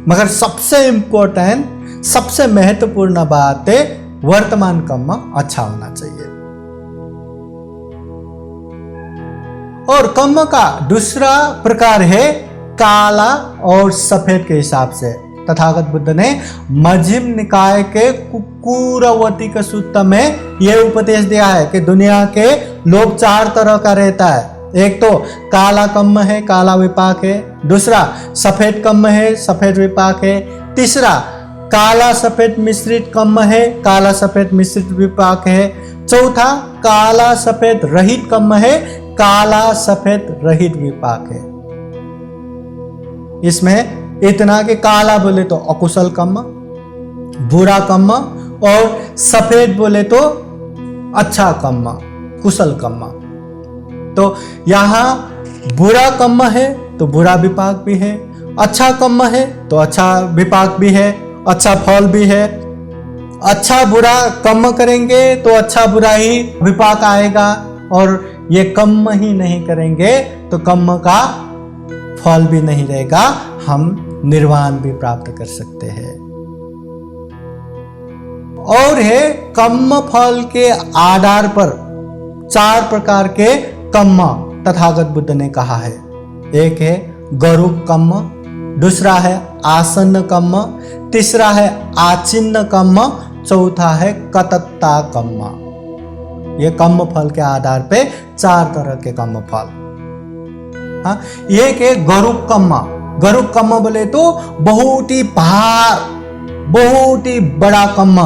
मगर सबसे इम्पोर्टेंट, सबसे महत्वपूर्ण बात है वर्तमान कर्म अच्छा होना चाहिए। और कर्म का दूसरा प्रकार है काला और सफेद के हिसाब से। तथागत बुद्ध ने मध्यम निकाय के कुकुरवती के सूत्र में यह उपदेश दिया है कि दुनिया के लोग चार तरह का रहता है। एक तो काला कर्म है, काला विपाक है। दूसरा सफेद कर्म है, सफेद विपाक है। तीसरा काला सफेद मिश्रित कर्म है, काला सफेद मिश्रित विपाक है। चौथा काला सफेद रहित कर्म है, काला सफेद रहित विपाक है। इसमें इतना कि काला बोले तो अकुशल कर्म, बुरा कर्म, और सफेद बोले तो अच्छा कर्म, कुशल कर्म। तो यहाँ बुरा कर्म है तो बुरा विपाक भी है, अच्छा कर्म है तो अच्छा विपाक भी है, अच्छा फल भी है। अच्छा बुरा कर्म करेंगे तो अच्छा बुरा ही विपाक आएगा, और ये कर्म ही नहीं करेंगे तो कर्म का फल भी नहीं रहेगा, हम निर्वाण भी प्राप्त कर सकते हैं। और है कर्म फल के आधार पर चार प्रकार के कर्म तथागत बुद्ध ने कहा है। एक है गरुक कर्म, दूसरा है आसन्न कर्म, तीसरा है आचिन्न कर्म, चौथा है कतत्ता कर्म। ये कर्म फल के आधार पे चार तरह के कर्म फल। हाँ, एक है गरुक कर्म। गरुक कर्म बोले तो बहुत ही भार, बहुत ही बड़ा कर्म।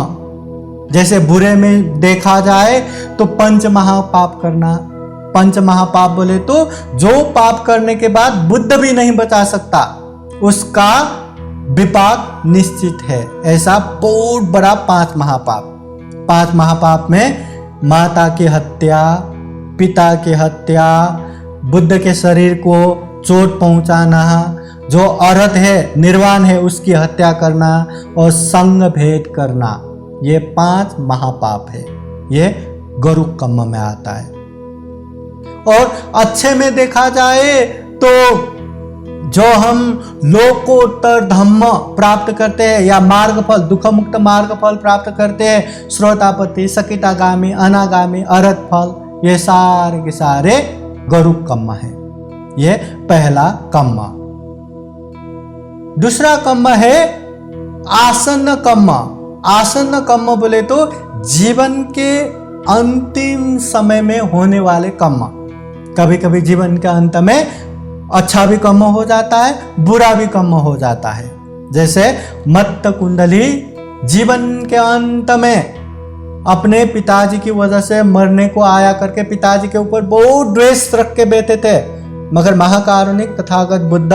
जैसे बुरे में देखा जाए तो पंच महापाप करना। पंच महापाप बोले तो जो पाप करने के बाद बुद्ध भी नहीं बचा सकता, उसका विपाक निश्चित है। ऐसा बहुत बड़ा 5 महापाप। 5 महापाप में माता की हत्या, पिता की हत्या, बुद्ध के शरीर को चोट पहुंचाना, जो औरत है निर्वाण है उसकी हत्या करना, और संग भेद करना, ये 5 महापाप है। ये गरुक कर्म में आता है। और अच्छे में देखा जाए तो जो हम लोकोत्तर धम्म प्राप्त करते हैं या मार्ग फल, दुख मुक्त मार्ग फल प्राप्त करते हैं, श्रोतापति, सकितागामी, अनागामी, अरहत फल, ये सारे के सारे गरुक कर्म है। ये पहला कर्म। दूसरा कर्म है आसन्न कर्म। आसन्न कर्म बोले तो जीवन के अंतिम समय में होने वाले कर्म। कभी कभी जीवन के अंत में अच्छा भी कर्म हो जाता है, बुरा भी कर्म हो जाता है। जैसे मत्त कुंडली जीवन के अंत में अपने पिताजी की वजह से मरने को आया करके पिताजी के ऊपर बहुत द्वेष रख के बैठे थे, मगर महाकारुणिक तथागत बुद्ध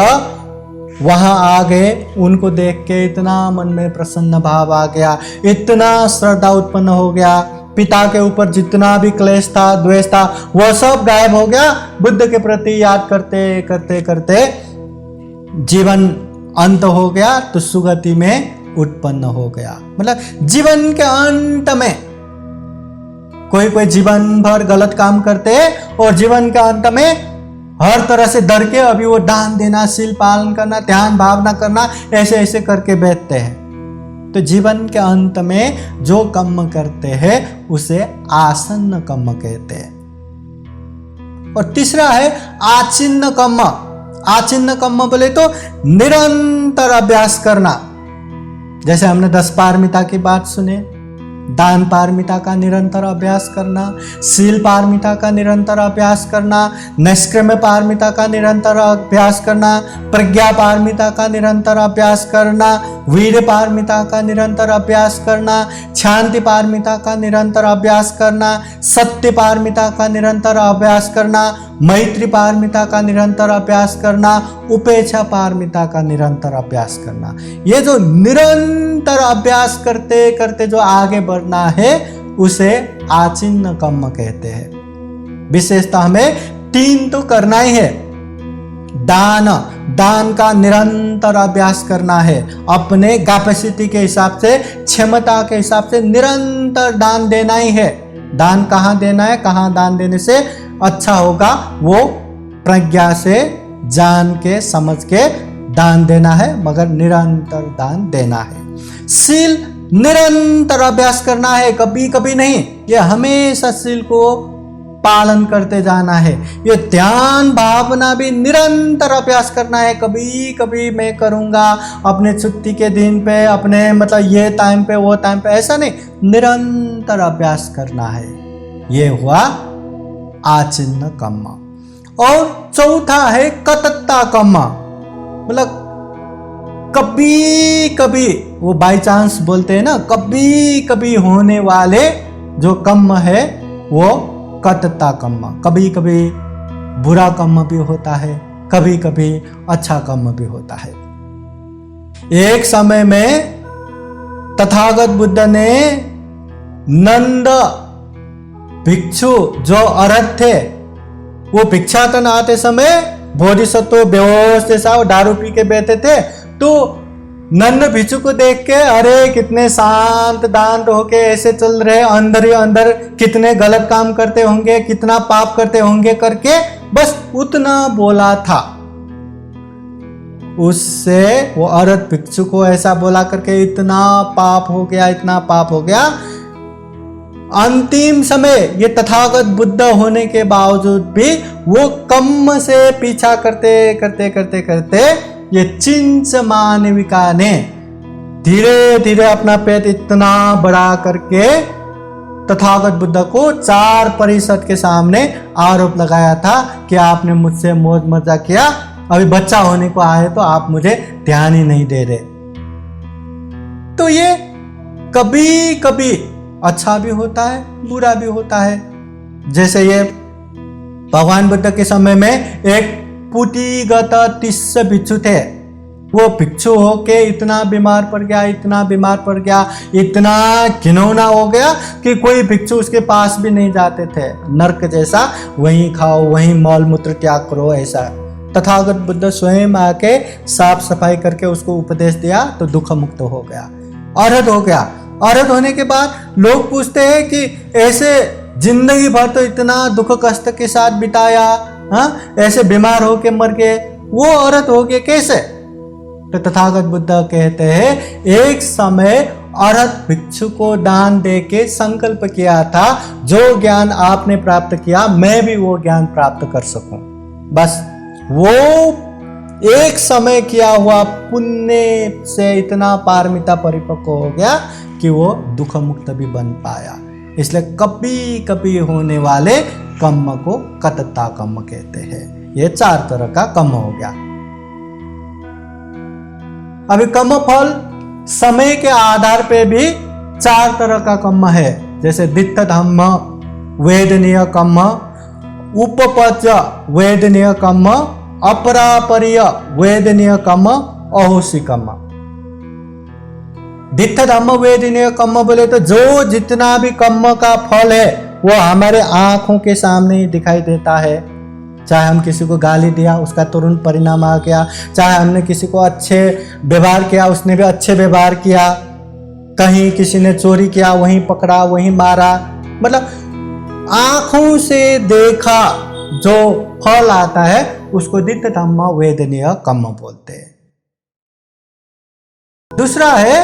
वहां आ गए। उनको देख के इतना मन में प्रसन्न भाव आ गया, इतना श्रद्धा उत्पन्न हो गया, पिता के ऊपर जितना भी क्लेश था, द्वेष था, वह सब गायब हो गया। बुद्ध के प्रति याद करते करते करते जीवन अंत हो गया तो सुगति में उत्पन्न हो गया। मतलब जीवन के अंत में कोई कोई जीवन भर गलत काम करते हैं और जीवन के अंत में हर तरह से डर के अभी वो दान देना, शील पालन करना, ध्यान भावना करना, ऐसे ऐसे करके बैठते हैं। तो जीवन के अंत में जो कर्म करते हैं उसे आसन्न कर्म कहते हैं। और तीसरा है आचिन्न कर्म। आचिन्न कर्म बोले तो निरंतर अभ्यास करना। जैसे हमने 10 पारमिता की बात सुने, दान पारमिता का निरंतर अभ्यास करना, शील पारमिता का निरंतर अभ्यास करना, नैष्क्रम्य पारमिता का निरंतर अभ्यास करना, प्रज्ञा पारमिता का निरंतर अभ्यास करना, वीर्य पारमिता का निरंतर अभ्यास करना, शांति पारमिता का निरंतर अभ्यास करना, सत्य पारमिता का निरंतर अभ्यास करना, मैत्री पारमिता का निरंतर अभ्यास करना, उपेक्षा पारमिता का निरंतर अभ्यास करना। ये जो निरंतर अभ्यास करते करते जो आगे बढ़ना है उसे आचिन्न कर्म कहते हैं। विशेषतः हमें 3 तो करना ही है। दान, दान का निरंतर अभ्यास करना है। अपने कैपेसिटी के हिसाब से, क्षमता के हिसाब से निरंतर दान देना ही है। दान कहाँ देना है, कहाँ दान देने से अच्छा होगा, वो प्रज्ञा से जान के समझ के दान देना है, मगर निरंतर दान देना है। शील निरंतर अभ्यास करना है, कभी कभी नहीं। ये हमेशा शील को पालन करते जाना है। ये ध्यान भावना भी निरंतर अभ्यास करना है। कभी कभी मैं करूँगा अपने छुट्टी के दिन पे, अपने मतलब ये टाइम पे वो टाइम पे, ऐसा नहीं, निरंतर अभ्यास करना है। ये हुआ आचिन्न कम्म। और चौथा है कतत्ता कम्म, मतलब कभी कभी, वो बाई चांस बोलते हैं ना, कभी कभी होने वाले जो कम्म है वो कतत्ता कम्म। कभी कभी बुरा कम्म भी होता है, कभी कभी अच्छा कम्म भी होता है। एक समय में तथागत बुद्ध ने नंद भिक्षु जो अरहत थे, वो भिक्षाटन आते समय बोधिसत्व बेहोश जैसा दारू पी के बैठे थे, तो नंद भिक्षु को देख के, अरे कितने शांत दांत होके ऐसे चल रहे, अंदर ही अंदर कितने गलत काम करते होंगे, कितना पाप करते होंगे करके बस उतना बोला था। उससे वो अरहत भिक्षु को ऐसा बोला करके इतना पाप हो गया, इतना पाप हो गया। अंतिम समय ये तथागत बुद्ध होने के बावजूद भी वो कम्म से पीछा करते करते करते करते ये चिंच मानविका ने धीरे धीरे अपना पेट इतना बड़ा करके तथागत बुद्ध को 4 परिषद के सामने आरोप लगाया था कि आपने मुझसे मौज मजा किया, अभी बच्चा होने को आए तो आप मुझे ध्यान ही नहीं दे रहे। तो ये कभी कभी अच्छा भी होता है, बुरा भी होता है। जैसे ये भगवान बुद्ध के समय में एक पुटिगत तिस्स भिक्षु थे। वो भिक्षु होके इतना बीमार पड़ गया, इतना बीमार पड़ गया, इतना घिनौना हो गया कि कोई भिक्षु उसके पास भी नहीं जाते थे। नर्क जैसा, वहीं खाओ, वहीं मल मूत्र त्याग करो, ऐसा। तथागत बुद्ध स्वयं आके साफ सफाई करके उसको उपदेश दिया तो दुख मुक्त हो गया, अरहत हो गया। अरहत होने के बाद लोग पूछते हैं कि ऐसे जिंदगी भर तो इतना दुख कष्ट के साथ बिताया, हाँ, ऐसे बीमार होके मर गए, वो अरहत हो गए कैसे? तो तथागत बुद्ध कहते हैं, एक समय अरहत भिक्षु को दान दे के संकल्प किया था, जो ज्ञान आपने प्राप्त किया मैं भी वो ज्ञान प्राप्त कर सकूं। बस वो एक समय किया हुआ पुण्य से इतना पारमिता परिपक्व हो गया कि वो दुख मुक्त भी बन पाया। इसलिए कभी कभी होने वाले कर्म को कतत्ता कर्म कहते हैं। ये 4 तरह का कर्म हो गया। अभी कर्म फल समय के आधार पे भी 4 तरह का कर्म है। जैसे दित्त धम्म वेदनीय कर्म, उपपच वेदनीय कर्म, अपरापरिय वेदनीय कर्म, अहोसी कर्म। दित्त धम्म वेदनीय कर्म बोले तो जो जितना भी कर्म का फल है वो हमारे आंखों के सामने ही दिखाई देता है। चाहे हम किसी को गाली दिया उसका तुरंत परिणाम आ गया, चाहे हमने किसी को अच्छे व्यवहार किया उसने भी अच्छे व्यवहार किया, कहीं किसी ने चोरी किया वहीं पकड़ा वहीं मारा, मतलब आंखों से देखा जो फल आता है उसको दित्त धम्म वेदनीय कर्म बोलते हैं। दूसरा है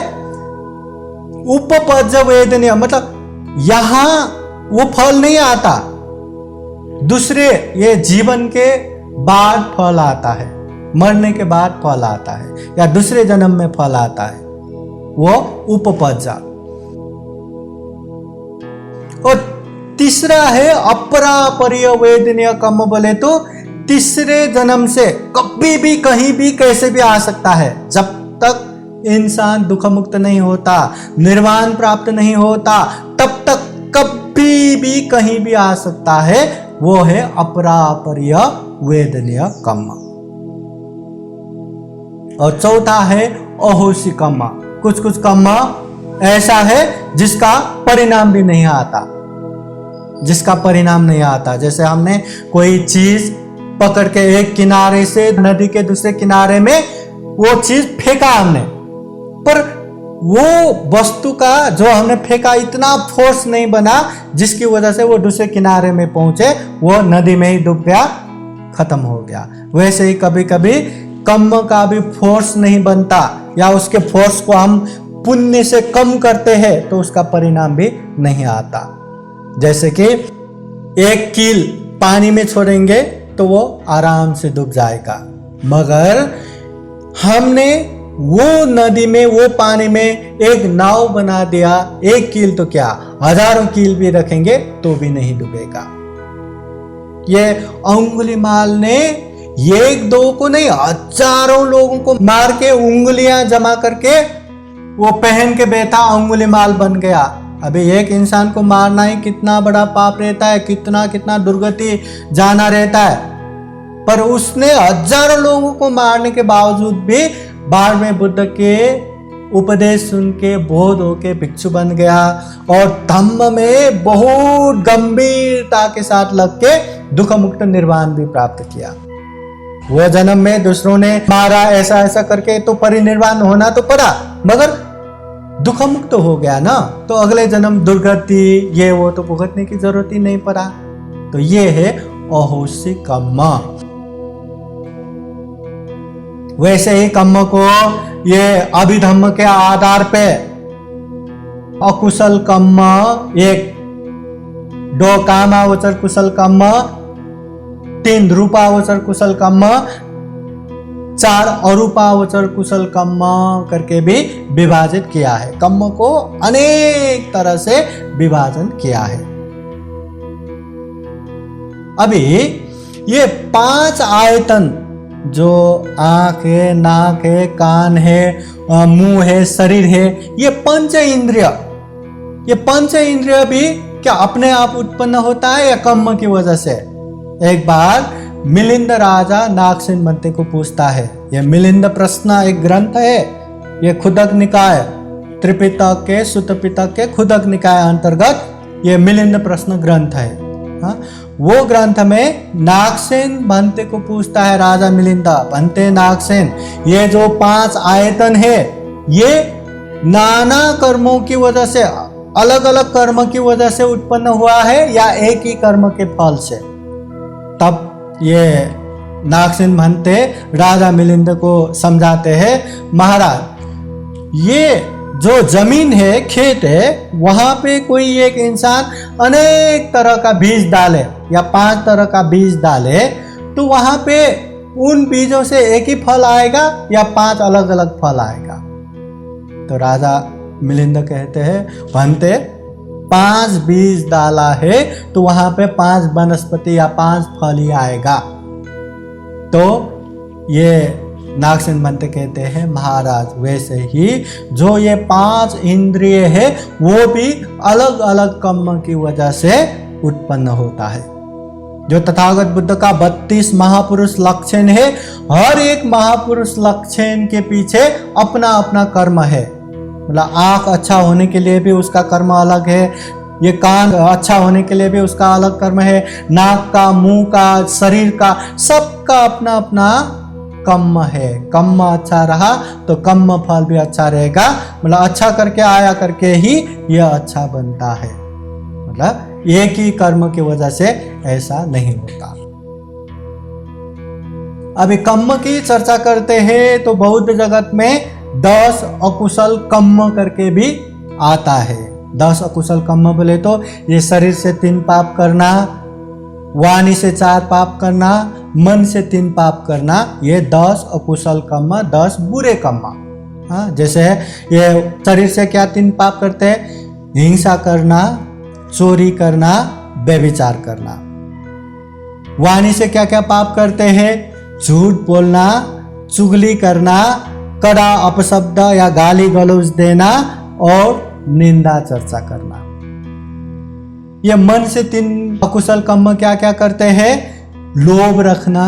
उपपज वेदनीय, मतलब यहां वो फल नहीं आता, दूसरे ये जीवन के बाद फल आता है, मरने के बाद फल आता है या दूसरे जन्म में फल आता है, वो उपपजा। और तीसरा है अपरापरिय वेदनीय कर्म बोले तो तीसरे जन्म से कभी भी कहीं भी कैसे भी आ सकता है। जब तक इंसान दुख मुक्त नहीं होता, निर्वाण प्राप्त नहीं होता, तब तक कभी भी कहीं भी आ सकता है। वो है अपरापरिय वेदनीय कर्म। और चौथा है अहोसी कर्म। कुछ कुछ कर्म ऐसा है जिसका परिणाम भी नहीं आता, जिसका परिणाम नहीं आता। जैसे हमने कोई चीज पकड़ के एक किनारे से नदी के दूसरे किनारे में वो चीज फेंका हमने, पर वो वस्तु का जो हमने फेंका इतना फोर्स नहीं बना जिसकी वजह से वो दूसरे किनारे में पहुंचे, वो नदी में ही डूब गया, खत्म हो गया। वैसे ही कभी कभी कर्म का भी फोर्स नहीं बनता, या उसके फोर्स को हम पुण्य से कम करते हैं तो उसका परिणाम भी नहीं आता। जैसे कि एक कील पानी में छोड़ेंगे तो वो आराम से डूब जाएगा, मगर हमने वो नदी में, वो पानी में एक नाव बना दिया, एक कील तो क्या हजारों कील भी रखेंगे तो भी नहीं डूबेगा। ये अंगुलीमाल ने एक दो को नहीं, हजारों लोगों को मार के उंगलियां जमा करके वो पहन के बैठा अंगुलीमाल बन गया। अभी एक इंसान को मारना ही कितना बड़ा पाप रहता है, कितना कितना दुर्गति जाना रहता है, पर उसने हजारों लोगों को मारने के बावजूद भी बाद में बुद्ध के उपदेश सुन के बोध होके भिक्षु बन गया और धम्म में बहुत गंभीरता के साथ लग के दुख मुक्त निर्वाण भी प्राप्त किया। वो जन्म में दूसरों ने मारा, ऐसा ऐसा करके तो परिनिर्वाण होना तो पड़ा, मगर दुख मुक्त हो गया ना, तो अगले जन्म दुर्गति ये वो तो भुगतने की जरूरत ही नहीं पड़ा। तो ये है अहोसी कर्म। वैसे ही कर्म को ये अभिधम्म के आधार पे अकुशल कर्म, एक 2 कामावचर कुशल कर्म, 3 रूपावचर कुशल कर्म, 4 अरूपावचर कुशल कर्म करके भी विभाजित किया है। कर्म को अनेक तरह से विभाजन किया है। अभी ये 5 आयतन जो आंख है, नाक है, कान है, मुंह है, शरीर है, ये पंच इंद्रिय, ये पंच इंद्रिय भी क्या अपने आप उत्पन्न होता है या कर्म की वजह से? एक बार मिलिंद राजा नागसेन बनते को पूछता है। यह मिलिंद प्रश्न एक ग्रंथ है, यह खुदक निकाय, त्रिपिटक के सुत्त पिटक के खुदक निकाय अंतर्गत यह मिलिंद प्रश्न ग्रंथ है। हाँ? वो ग्रंथ में नागसेन भंते को पूछता है राजा मिलिंदा, भंते नागसेन, ये जो 5 आयतन है ये नाना कर्मों की वजह से, अलग अलग कर्म की वजह से उत्पन्न हुआ है या एक ही कर्म के फल से? तब ये नागसेन भंते राजा मिलिंद को समझाते हैं, महाराज ये जो जमीन है, खेत है, वहां पे कोई एक इंसान अनेक तरह का बीज डाले या 5 तरह का बीज डाले तो वहां पे उन बीजों से एक ही फल आएगा या 5 अलग अलग फल आएगा? तो राजा मिलिंद कहते हैं, भंते 5 बीज डाला है तो वहां पे 5 वनस्पति या 5 फल ही आएगा। तो ये नागसेन भंते कहते हैं, महाराज वैसे ही जो ये 5 इंद्रिय है वो भी अलग अलग कर्म की वजह से उत्पन्न होता है। जो तथागत बुद्ध का 32 महापुरुष लक्षण है, हर एक महापुरुष लक्षण के पीछे अपना अपना कर्म है। मतलब आंख अच्छा होने के लिए भी उसका कर्म अलग है, ये कान अच्छा होने के लिए भी उसका अलग कर्म है, नाक का, मुंह का, शरीर का, सबका अपना अपना कर्म है। कर्म अच्छा रहा तो कर्म फल भी अच्छा रहेगा। मतलब अच्छा करके आया करके ही यह अच्छा बनता है। मतलब एक ही कर्म की वजह से ऐसा नहीं होता। अभी कर्म की चर्चा करते हैं तो बौद्ध जगत में 10 अकुशल कर्म करके भी आता है। 10 अकुशल कर्म बोले तो ये शरीर से 3 पाप करना, वाणी से 4 पाप करना, मन से 3 पाप करना, ये 10 अकुशल कर्म, 10 बुरे कर्म। हाँ, जैसे ये शरीर से क्या 3 पाप करते हैं? हिंसा करना, चोरी करना, व्यभिचार करना। वाणी से क्या क्या पाप करते हैं? झूठ बोलना, चुगली करना, कड़ा अपशब्द या गाली गलौज देना और निंदा चर्चा करना। ये मन से 3 अकुशल कर्म क्या क्या करते हैं? लोभ रखना,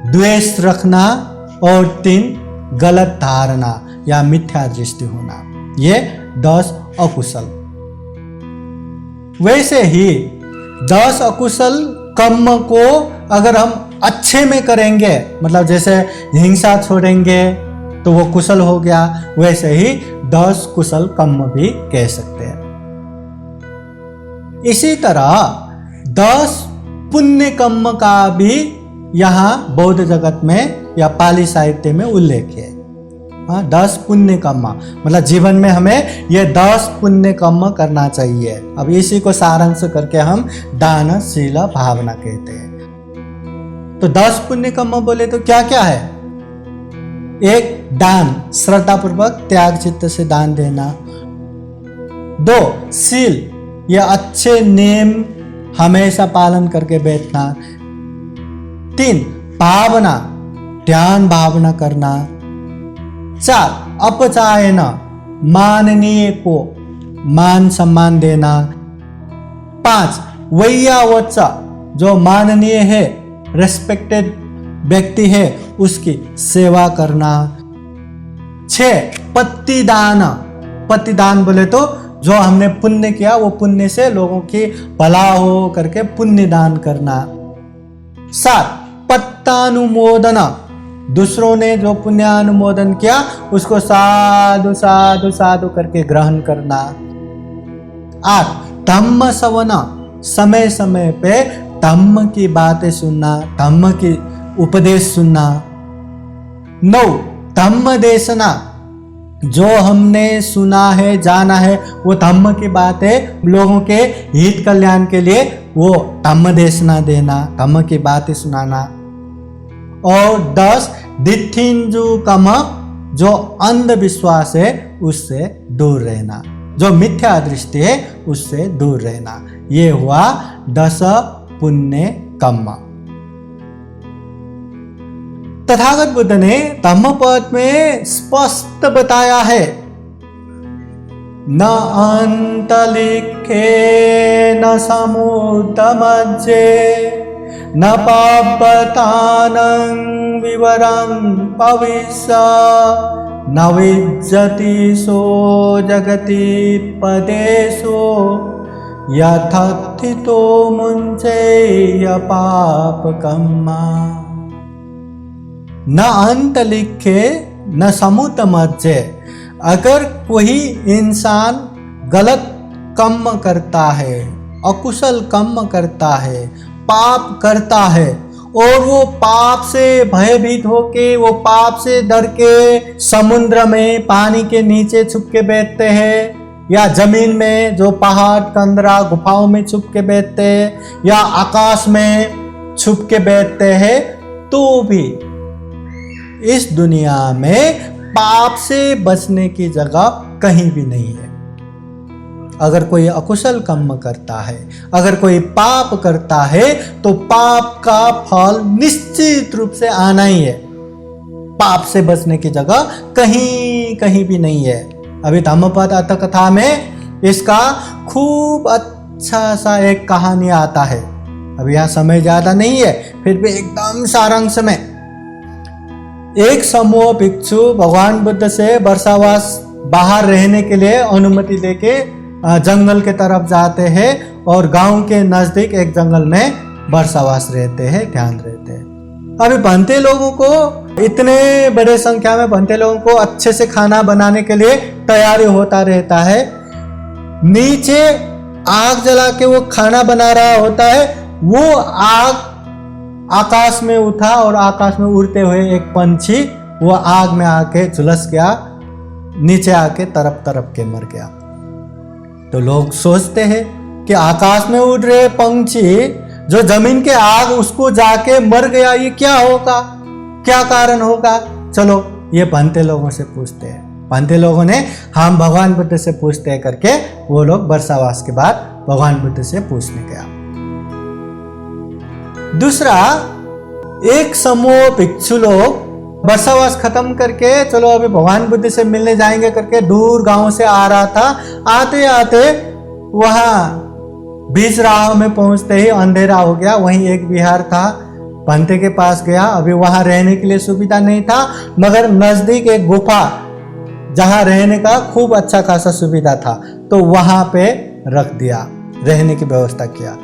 द्वेष रखना और 3 गलत धारणा या मिथ्या दृष्टि होना। ये 10 अकुशल। वैसे ही 10 अकुशल कर्म को अगर हम अच्छे में करेंगे, मतलब जैसे हिंसा छोड़ेंगे तो वो कुशल हो गया, वैसे ही 10 कुशल कर्म भी कह सकते हैं। इसी तरह 10 पुण्य कर्म का भी यहाँ बौद्ध जगत में या पाली साहित्य में उल्लेख है। 10 पुण्य कर्म, मतलब जीवन में हमें ये 10 पुण्य कर्म करना चाहिए। अब इसी को सारांश करके हम दान शील भावना कहते हैं। तो 10 पुण्य कर्म बोले तो क्या क्या है? एक, दान, श्रद्धा पूर्वक त्याग चित्त से दान देना। 2, शील, ये अच्छे नेम हमेशा पालन करके बैठना। 3, भावना, ध्यान भावना करना। 4, अपचायन, माननीय को मान सम्मान देना। 5, वैयावच, जो माननीय है, रेस्पेक्टेड व्यक्ति है, उसकी सेवा करना। 6, पतिदान, पतिदान बोले तो जो हमने पुण्य किया वो पुण्य से लोगों की भला हो करके पुण्य दान करना। 7, पत्तानुमोदन, दूसरों ने जो पुण्यानुमोदन किया उसको साधु साधु साधु करके ग्रहण करना। 8, धम्म श्रवण, समय समय पे धम्म की बातें सुनना, धम्म की उपदेश सुनना। 9, धम्म देशना, जो हमने सुना है जाना है वो धम्म की बातें लोगों के हित कल्याण के लिए वो धम्म देशना देना, धम्म की बातें सुनाना। और 10, दिथिंजु कम, जो अंधविश्वास है उससे दूर रहना, जो मिथ्या दृष्टि है उससे दूर रहना। ये हुआ 10 पुण्य कर्म। तथागत बुद्ध ने धम्मपद में स्पष्ट बताया है, न अंत लिखे न समुद्र मध्य न पापतानं विवरं भविष्य न विज्जति सो जगति पदेशो यथास्थितो मुञ्चेय पाप कर्मा। न अंत लिखे न समुद्र मध्य, अगर कोई इंसान गलत कर्म करता है, अकुशल कर्म करता है, पाप करता है और वो पाप से भयभीत होके, वो पाप से डर के समुद्र में पानी के नीचे छुप के बैठते हैं, या जमीन में जो पहाड़ कंदरा गुफाओं में छुप के बैठते हैं, या आकाश में छुप के बैठते हैं, तो भी इस दुनिया में पाप से बचने की जगह कहीं भी नहीं है। अगर कोई अकुशल कर्म करता है, अगर कोई पाप करता है, तो पाप का फल निश्चित रूप से आना ही है। पाप से बचने की जगह कहीं कहीं भी नहीं है। अभी धम्मपद अर्थ कथा में इसका खूब अच्छा सा एक कहानी आता है। अभी यहाँ समय ज्यादा नहीं है, फिर भी एकदम सारांश में। एक समूह भिक्षु भगवान बुद्ध से वर्षावास बाहर रहने के लिए अनुमति लेके जंगल के तरफ जाते हैं और गांव के नजदीक एक जंगल में वर्षावास रहते हैं, ध्यान रहते हैं। अभी बनते लोगों को, इतने बड़े संख्या में बनते लोगों को अच्छे से खाना बनाने के लिए तैयारी होता रहता है। नीचे आग जला के वो खाना बना रहा होता है, वो आग आकाश में उठा और आकाश में उड़ते हुए एक पंछी वो आग में आके झुलस गया, नीचे आके तरफ तरफ के मर गया। तो लोग सोचते हैं कि आकाश में उड़ रहे पंछी जो जमीन के आग उसको जाके मर गया, ये क्या होगा, क्या कारण होगा? चलो ये बनते लोगों से पूछते हैं। बनते लोगों ने हम भगवान बुद्ध से पूछते हैं करके वो लोग वर्षावास के बाद भगवान बुद्ध से पूछने गया। दूसरा, एक समूह भिक्षु लोग वर्षावास खत्म करके चलो अभी भगवान बुद्ध से मिलने जाएंगे करके दूर गांव से आ रहा था। आते आते वहां बीच राह में पहुंचते ही अंधेरा हो गया। वहीं एक विहार था, पंते के पास गया। अभी वहां रहने के लिए सुविधा नहीं था, मगर नजदीक एक गुफा जहां रहने का खूब अच्छा खासा सुविधा था, तो वहां पे रख दिया, रहने की व्यवस्था किया।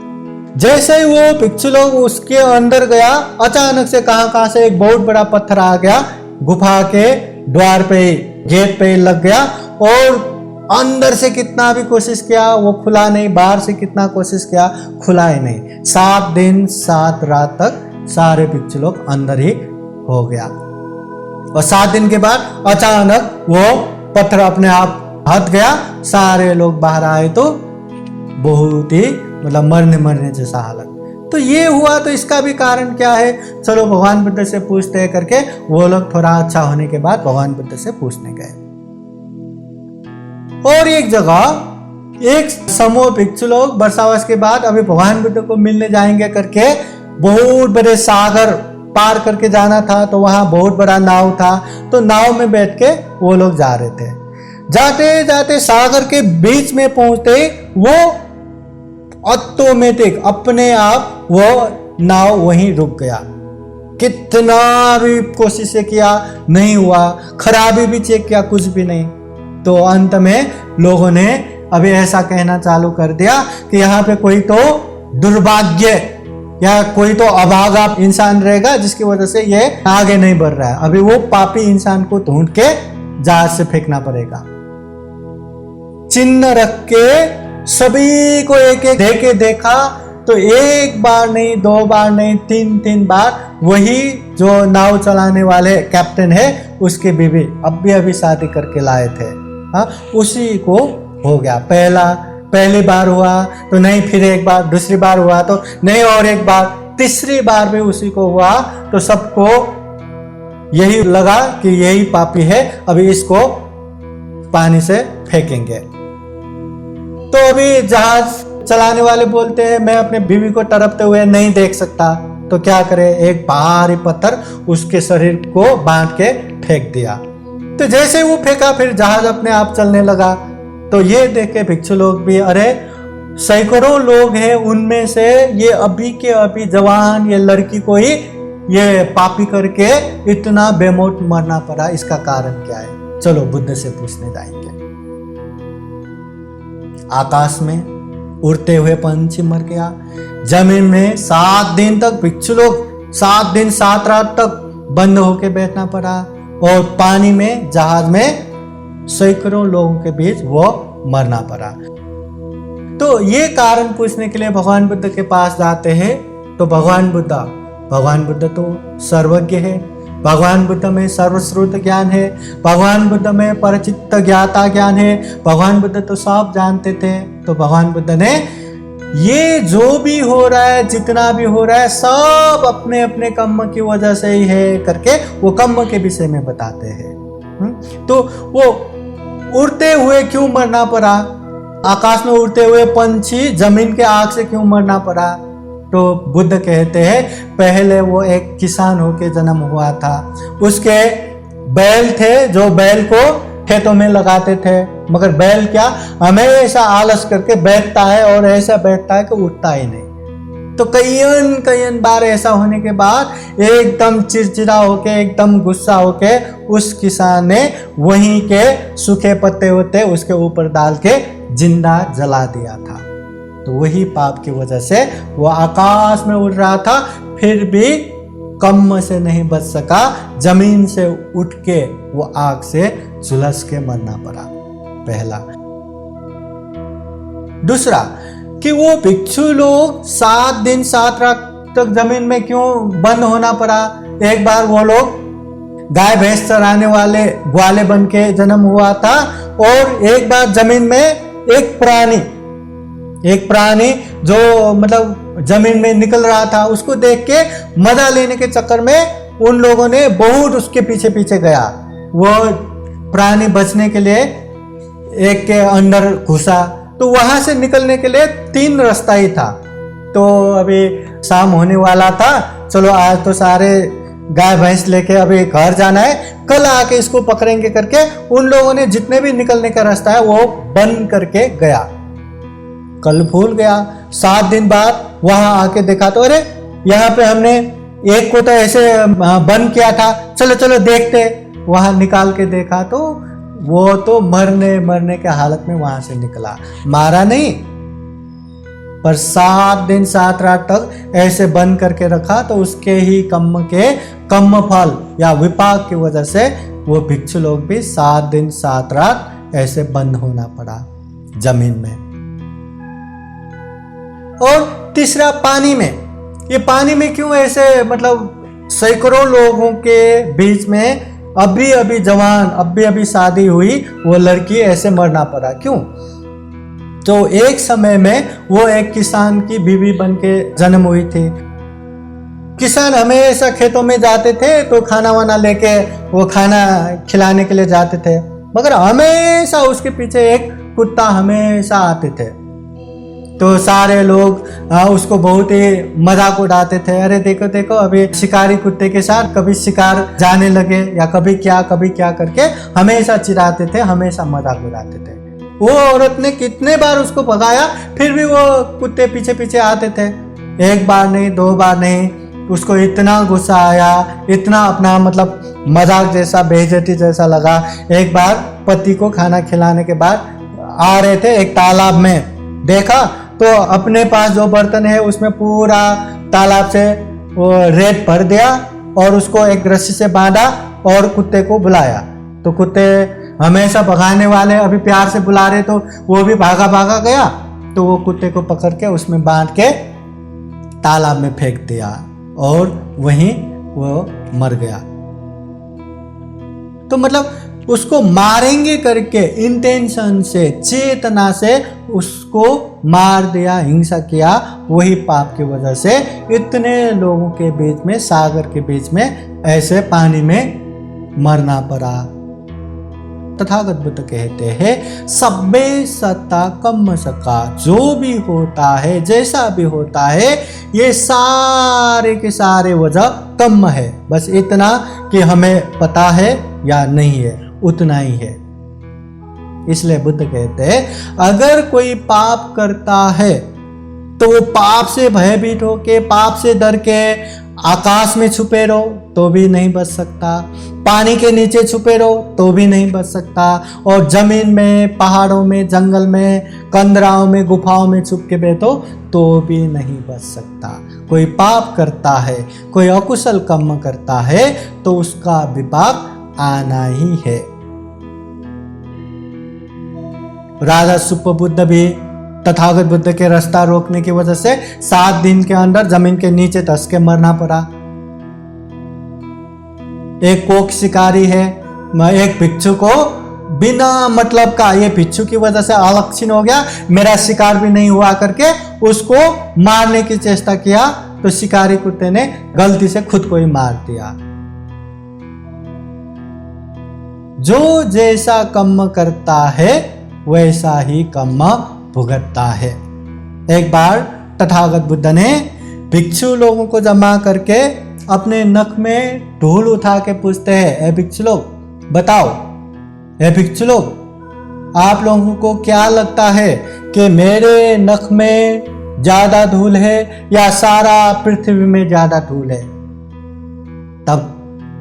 जैसे ही वो भिक्षु लोग उसके अंदर गया, अचानक से कहां से एक बहुत बड़ा पत्थर आ गया, गुफा के द्वार पे, गेट पे लग गया, और अंदर से कितना भी कोशिश किया वो खुला नहीं, बाहर से कितना कोशिश किया खुला ही नहीं। 7 दिन 7 रात तक सारे भिक्षु लोग अंदर ही हो गया, और 7 दिन के बाद अचानक वो पत्थर अपने आप हट गया, सारे लोग बाहर आए तो बहुत ही मतलब मरने जैसा हालत। तो ये हुआ, तो इसका भी कारण क्या है, चलो भगवान बुद्ध से पूछते हैं करके वो लोग थोड़ा अच्छा होने के बाद भगवान बुद्ध से पूछने गए। और एक जगह एक समूह भिक्षु लोग वर्षावास के बाद अभी भगवान बुद्ध को मिलने जाएंगे करके बहुत बड़े सागर पार करके जाना था, तो वहां बहुत बड़ा नाव था, तो नाव में बैठ के वो लोग जा रहे थे। जाते जाते सागर के बीच में पहुंचते वो ऑटोमेटिक अपने आप वो नाव वहीं रुक गया। कितना भी कोशिश किया नहीं हुआ, खराबी भी चेक किया, कुछ भी नहीं। तो अंत में लोगों ने अभी ऐसा कहना चालू कर दिया कि यहाँ पे कोई तो दुर्भाग्य या कोई तो अभागा इंसान रहेगा जिसकी वजह से ये आगे नहीं बढ़ रहा है। अभी वो पापी इंसान को ढूंढ के जहाज से फेंकना पड़ेगा। चिन्ह रख के सभी को एक एक देके देखा, तो एक बार नहीं, 2 बार नहीं, 3 बार वही जो नाव चलाने वाले कैप्टन है उसके बीवी अभी शादी करके लाए थे, हाँ, उसी को हो गया। पहली बार हुआ तो नहीं, फिर एक बार, दूसरी बार हुआ तो नहीं, और एक बार, तीसरी बार भी उसी को हुआ। तो सबको यही लगा कि यही पापी है, अभी इसको पानी से फेंकेंगे। तो अभी जहाज चलाने वाले बोलते हैं मैं अपने बीवी को तड़पते हुए नहीं देख सकता, तो क्या करे, एक भारी पत्थर उसके शरीर को बांध के फेंक दिया। तो जैसे वो फेंका फिर जहाज अपने आप चलने लगा। तो ये देख के भिक्षु लोग भी, अरे सैकड़ों लोग हैं, उनमें से ये अभी के अभी जवान ये लड़की को ही ये पापी करके इतना बेमौत मरना पड़ा, इसका कारण क्या है? चलो बुद्ध से पूछने जाएंगे। आकाश में उड़ते हुए पंछी मर गया, जमीन में 7 दिन तक भिक्षु लोग 7 दिन 7 रात तक बंद होके बैठना पड़ा, और पानी में जहाज में सैकड़ों लोगों के बीच वो मरना पड़ा। तो ये कारण पूछने के लिए भगवान बुद्ध के पास जाते हैं। तो भगवान बुद्ध तो सर्वज्ञ है, भगवान बुद्ध में सर्वश्रुत ज्ञान है, भगवान बुद्ध में परचित्त ज्ञाता ज्ञान है, भगवान बुद्ध तो सब जानते थे। तो भगवान बुद्ध ने ये जो भी हो रहा है, जितना भी हो रहा है, सब अपने अपने कर्म की वजह से ही है करके वो कर्म के विषय में बताते हैं। तो वो उड़ते हुए क्यों मरना पड़ा, आकाश में उड़ते हुए पंछी जमीन के आग से क्यों मरना पड़ा? तो बुद्ध कहते हैं पहले वो एक किसान होके जन्म हुआ था, उसके बैल थे जो बैल को खेतों में लगाते थे, मगर बैल क्या हमेशा आलस करके बैठता है, और ऐसा बैठता है कि उठता ही नहीं। तो कई बार ऐसा होने के बाद एकदम चिड़चिड़ा होके, एकदम गुस्सा होके उस किसान ने वहीं के सूखे पत्ते होते उसके ऊपर डाल के जिंदा जला दिया था। तो वही पाप की वजह से वो आकाश में उड़ रहा था, फिर भी कम से नहीं बच सका, जमीन से उठ के वो आग से झुलस के मरना पड़ा, पहला। दूसरा कि वो भिक्षु लोग 7 दिन 7 रात तक जमीन में क्यों बंद होना पड़ा? एक बार वो लोग गाय भैंस चराने वाले ग्वाले बन के जन्म हुआ था, और एक बार जमीन में एक प्राणी जो मतलब जमीन में निकल रहा था, उसको देख के मजा लेने के चक्कर में उन लोगों ने बहुत उसके पीछे पीछे गया। वो प्राणी बचने के लिए एक के अंदर घुसा, तो वहां से निकलने के लिए 3 रास्ता ही था। तो अभी शाम होने वाला था, चलो आज तो सारे गाय भैंस लेके अभी घर जाना है, कल आके इसको पकड़ेंगे करके उन लोगों ने जितने भी निकलने का रास्ता है वो बंद करके गया। कल भूल गया, 7 दिन बाद वहां आके देखा तो अरे यहाँ पे हमने एक को तो ऐसे बंद किया था, चलो चलो देखते। वहां निकाल के देखा तो वो तो मरने के हालत में वहां से निकला, मारा नहीं, पर 7 दिन 7 रात तक ऐसे बंद करके रखा, तो उसके ही कर्म फल या विपाक की वजह से वो भिक्षु लोग भी 7 दिन 7 रात ऐसे बंद होना पड़ा जमीन में। और तीसरा पानी में, ये पानी में क्यों ऐसे, मतलब सैकड़ों लोगों के बीच में अभी जवान, अभी शादी हुई वो लड़की ऐसे मरना पड़ा, क्यों? तो एक समय में वो एक किसान की बीवी बन के जन्म हुई थी। किसान हमेशा खेतों में जाते थे तो खाना वाना लेके वो खाना खिलाने के लिए जाते थे, मगर हमेशा उसके पीछे एक कुत्ता हमेशा आते थे। तो सारे लोग उसको बहुत ही मजाक उड़ाते थे, अरे देखो देखो अभी शिकारी कुत्ते के साथ कभी शिकार जाने लगे, या कभी क्या करके हमेशा चिढ़ाते थे, हमेशा मजाक उड़ाते थे। वो औरत ने कितने बार उसको भगाया, फिर भी वो कुत्ते पीछे पीछे आते थे। एक बार नहीं, 2 बार नहीं, उसको इतना गुस्सा आया, इतना अपना मतलब मजाक जैसा, बेइज्जती जैसा लगा। एक बार पति को खाना खिलाने के बाद आ रहे थे एक तालाब में, देखा तो अपने पास जो बर्तन है उसमें पूरा तालाब से वो रेत भर दिया और उसको एक रस्सी से बांधा और कुत्ते को बुलाया। तो कुत्ते हमेशा भगाने वाले अभी प्यार से बुला रहे, तो वो भी भागा गया। तो वो कुत्ते को पकड़ के उसमें बांध के तालाब में फेंक दिया और वहीं वो मर गया। तो मतलब उसको मारेंगे करके इंटेंशन से, चेतना से उसको मार दिया, हिंसा किया। वही पाप की वजह से इतने लोगों के बीच में, सागर के बीच में ऐसे पानी में मरना पड़ा। तथागत बुद्ध कहते हैं सब्बे सत्ता कम्म सका, जो भी होता है, जैसा भी होता है, ये सारे के सारे वजह कम्म है। बस इतना कि हमें पता है या नहीं है, उतना ही है। इसलिए बुद्ध कहते हैं अगर कोई पाप करता है तो वो पाप से भयभीत होके, पाप से डर के आकाश में छुपे रहो तो भी नहीं बच सकता, पानी के नीचे छुपे रहो तो भी नहीं बच सकता, और जमीन में, पहाड़ों में, जंगल में, कंदराओं में, गुफाओं में छुप के बैठो तो भी नहीं बच सकता। कोई पाप करता है, कोई अकुशल कर्म करता है तो उसका विपाक आना ही है। राजा सुप्पबुद्ध भी तथागत बुद्ध के रास्ता रोकने की वजह से 7 दिन के अंदर जमीन के नीचे धंस के मरना पड़ा। एक कोक शिकारी है, एक भिक्षु को बिना मतलब का, ये भिक्षु की वजह से अलक्षिण हो गया, मेरा शिकार भी नहीं हुआ करके उसको मारने की चेष्टा किया, तो शिकारी कुत्ते ने गलती से खुद को ही मार दिया। जो जैसा कर्म करता है वैसा ही कर्म भुगतता है। एक बार तथागत बुद्ध ने भिक्षु लोगों को जमा करके अपने नख में ढूल उठा के पूछते हैं, ए भिक्षु लोग बताओ, ए भिक्षु लोग, आप लोगों को क्या लगता है कि मेरे नख में ज्यादा धूल है या सारा पृथ्वी में ज्यादा धूल है? तब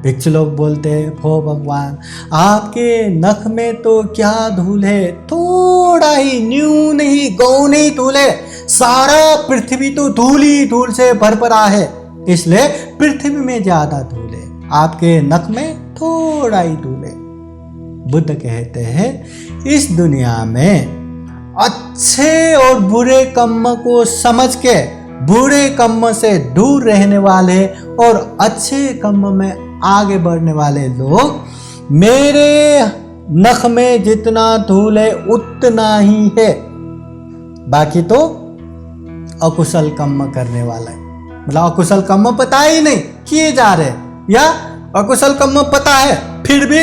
भिक्षु लोग बोलते हैं, हो भगवान, आपके नख में तो क्या धूल है, थोड़ा ही, न्यून ही, गौण ही धूल है, सारा पृथ्वी तो धूल ही धूल से भर पड़ा है, इसलिए पृथ्वी में ज्यादा धूल है, आपके नख में थोड़ा ही धूल है। बुद्ध कहते हैं इस दुनिया में अच्छे और बुरे कर्म को समझ के बुरे कर्म से दूर रहने वाले और अच्छे कर्म में आगे बढ़ने वाले लोग, मेरे नख में जितना धूल है उतना ही है, बाकी तो अकुशल कर्म करने वाला है। मतलब अकुशल कर्म पता ही नहीं किए जा रहे, या अकुशल कर्म पता है फिर भी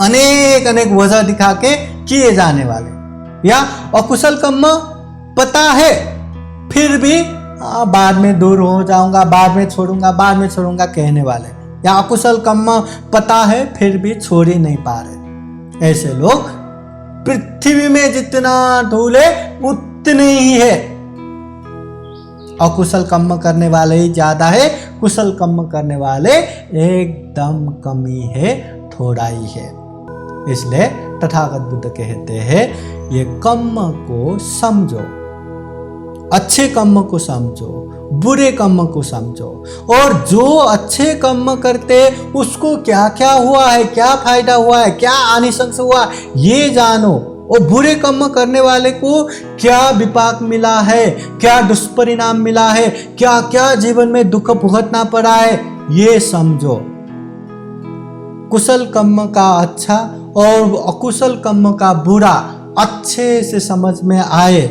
अनेक वजह दिखा के किए जाने वाले, या अकुशल कर्म पता है फिर भी बाद में दूर हो जाऊंगा, बाद में छोड़ूंगा कहने वाले, या अकुशल कर्म पता है फिर भी छोड़ ही नहीं पा रहे। ऐसे लोग पृथ्वी में जितना धूल है उतने ही है। अकुशल कर्म करने वाले ही ज्यादा है, कुशल कर्म करने वाले एकदम कम ही है, थोड़ा ही है। इसलिए तथागत बुद्ध कहते हैं ये कर्म को समझो अच्छे कर्म को समझो, बुरे कर्म को समझो, और जो अच्छे कर्म करते उसको क्या क्या हुआ है, क्या फायदा हुआ है, क्या आनिशंस हुआ है, ये जानो। और बुरे कर्म करने वाले को क्या विपाक मिला है, क्या दुष्परिणाम मिला है, क्या क्या जीवन में दुख भुगतना पड़ा है, ये समझो। कुशल कर्म का अच्छा और अकुशल कर्म का बुरा अच्छे से समझ में आए,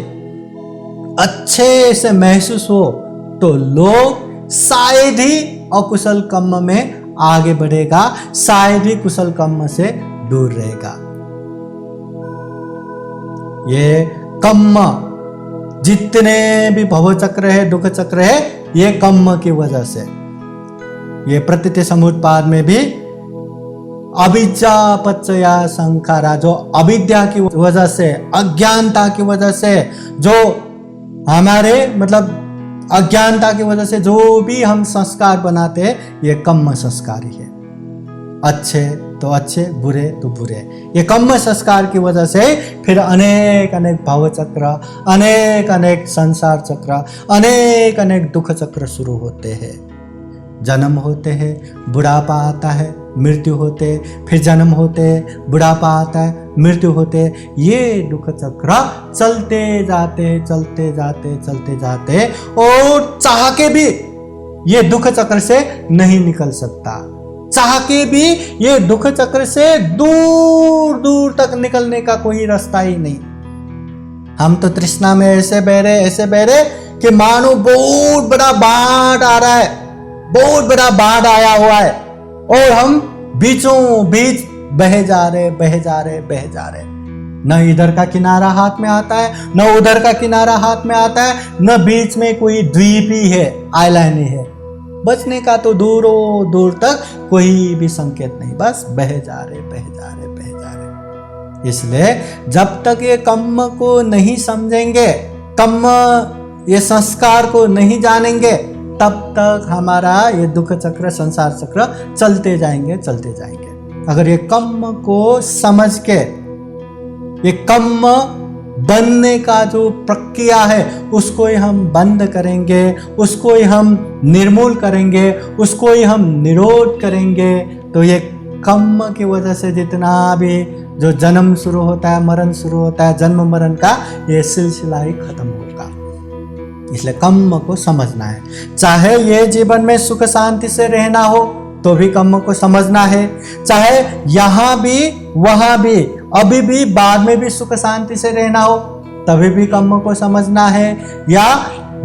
अच्छे से महसूस हो, तो लोग शायद ही अकुशल कर्म में आगे बढ़ेगा, शायद ही कुशल कर्म से दूर रहेगा। ये कर्म जितने भी भवचक्र है, दुख चक्र है, ये कर्म की वजह से। ये प्रतीति समुत्पाद में भी अविद्या पच्चया संखारा, जो अविद्या की वजह से, अज्ञानता की वजह से, जो हमारे मतलब अज्ञानता की वजह से जो भी हम संस्कार बनाते हैं, ये कर्म संस्कार ही है। अच्छे तो अच्छे, बुरे तो बुरे। ये कर्म संस्कार की वजह से फिर अनेक अनेक भवचक्र, अनेक अनेक संसार चक्र, अनेक अनेक दुख चक्र शुरू होते हैं। जन्म होते हैं, बुढ़ापा आता है, मृत्यु होते, फिर जन्म होते, बुढ़ापा आता है, मृत्यु होते, ये दुख चक्र चलते जाते चलते जाते चलते जाते, और चाह के भी ये दुख चक्र से नहीं निकल सकता। चाह के भी ये दुख चक्र से दूर दूर तक निकलने का कोई रास्ता ही नहीं। हम तो तृष्णा में ऐसे बह रहे कि मानो बहुत बड़ा बाढ़ आ रहा है, बहुत बड़ा बाढ़ आया हुआ है, और हम बीचों बीच बहे जा रहे। न इधर का किनारा हाथ में आता है, न उधर का किनारा हाथ में आता है, न बीच में कोई द्वीप ही है, आइलैंड ही है। बचने का तो दूरों दूर तक कोई भी संकेत नहीं, बस बहे जा रहे। इसलिए जब तक ये कर्म को नहीं समझेंगे, कर्म ये संस्कार को नहीं जानेंगे, तब तक हमारा ये दुख चक्र, संसार चक्र चलते जाएंगे। अगर ये कर्म को समझ के, ये कर्म बनने का जो प्रक्रिया है उसको ही हम बंद करेंगे, उसको ही हम निर्मूल करेंगे, उसको ही हम निरोध करेंगे, तो ये कर्म की वजह से जितना भी जो जन्म शुरू होता है, मरण शुरू होता है, जन्म मरण का ये सिलसिला ही खत्म होगा। इसलिए कर्म को समझना है। चाहे ये जीवन में सुख शांति से रहना हो तो भी कर्म को समझना है, चाहे यहाँ भी वहाँ भी, अभी भी बाद में भी सुख शांति से रहना हो तभी भी कर्म को समझना है, या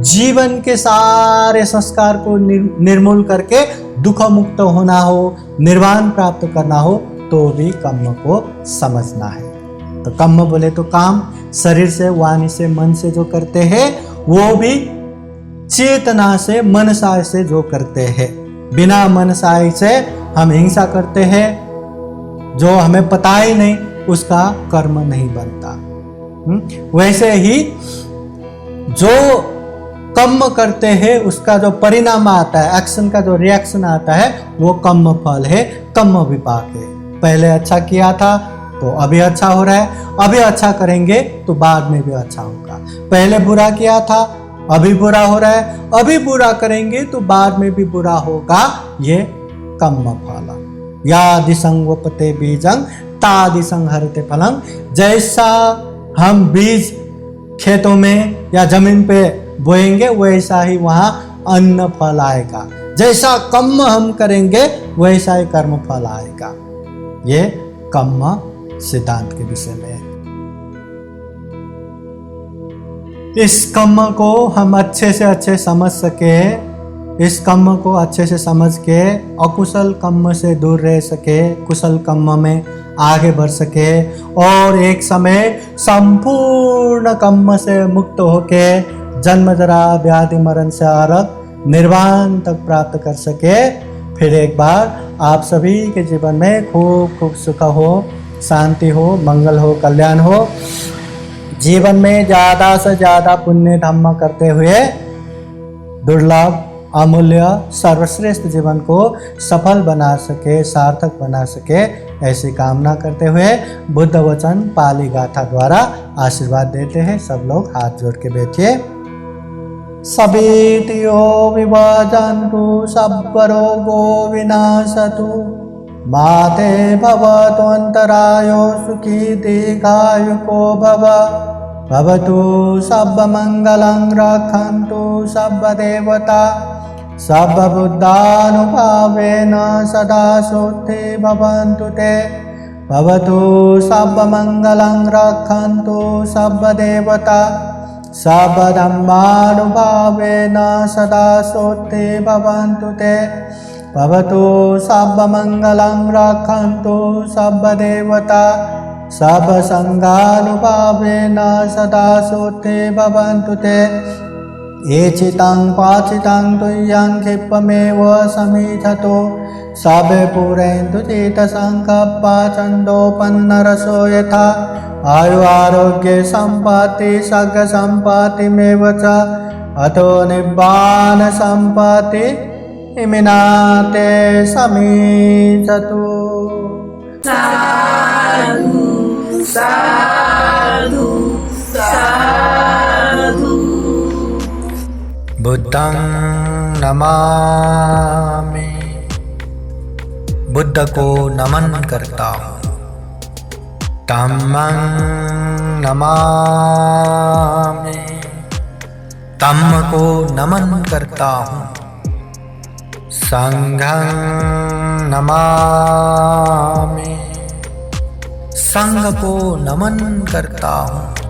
जीवन के सारे संस्कार को निर्मूल करके दुख मुक्त होना हो, निर्वाण प्राप्त करना हो, तो भी कर्म को समझना है। तो कर्म बोले तो काम, शरीर से, वाणी से, मन से जो करते हैं, वो भी चेतना से, मनसा से जो करते हैं। बिना मनसाई से हम हिंसा करते हैं, जो हमें पता ही नहीं, उसका कर्म नहीं बनता। वैसे ही जो कर्म करते हैं उसका जो परिणाम आता है, एक्शन का जो रिएक्शन आता है, वो कर्म फल है, कर्म विपाक है। पहले अच्छा किया था तो अभी अच्छा हो रहा है, अभी अच्छा करेंगे तो बाद में भी अच्छा होगा। पहले बुरा किया था, अभी बुरा हो रहा है, अभी बुरा करेंगे तो बाद में भी बुरा होगा। ये कर्म फल। यादि संगोपते बीजं तादि संहरते फलं। जैसा हम बीज खेतों में या जमीन पे बोएंगे, वैसा ही वहाँ अन्न फल आएगा। जैसा कर्म हम करेंगे वैसा ही कर्म फल आएगा। ये कर्म सिद्धांत के विषय में है। इस कर्म को हम अच्छे से अच्छे समझ सके, इस कर्म को अच्छे से समझ के अकुशल कर्म से दूर रह सके, कुशल कर्म में आगे बढ़ सके, और एक समय संपूर्ण कर्म से मुक्त होके जन्म जरा व्याधि मरण से अलग निर्वाण तक प्राप्त कर सके। फिर एक बार आप सभी के जीवन में खूब खूब सुख हो, शांति हो, मंगल हो, कल्याण हो। जीवन में ज़्यादा से ज़्यादा पुण्य धर्म करते हुए दुर्लभ, अमूल्य, सर्वश्रेष्ठ जीवन को सफल बना सके, सार्थक बना सके, ऐसी कामना करते हुए बुद्ध वचन पाली गाथा द्वारा आशीर्वाद देते हैं। सब लोग हाथ जोड़ के बैठिए। सभीतियो विभजन्तु सर्वरोगो विनाशतु माते भवतु अन्तरायो सुखी दीर्घायुको भवतु सर्वमङ्गलं रक्षन्तु सर्वदेवता सर्वबुद्धानुभावेन सदा शुद्धि भवन्तु ते भवतु सर्वमङ्गलं रक्षन्तु सर्वदेवता सर्वधर्मानुभावेन सदा शुद्धि भवन्तु ते भवतु सर्वमङ्गलं रक्षन्तु सर्वदेवता सर्वसङ्गानुभावेन सदा शुद्धि भवन्तु ते एचितं पाचितं तुय्यं क्षिप्रमेव समीधतो सबे पूरयन्तु चित्तसङ्कल्पा छन्दोपन्नरसो यथा आयु आरोग्य सम्पत्ति सर्ग सम्पत्तिमेव च अतो निब्बान सम्पत्ति इमिनाते समीधतु। साधु साधु साधु। बुद्धं नमामि, बुद्ध को नमन करता हूँ। धम्मं नमामि, धम्म को नमन करता हूँ। संघं नमामि, संघ को नमन करता हूँ।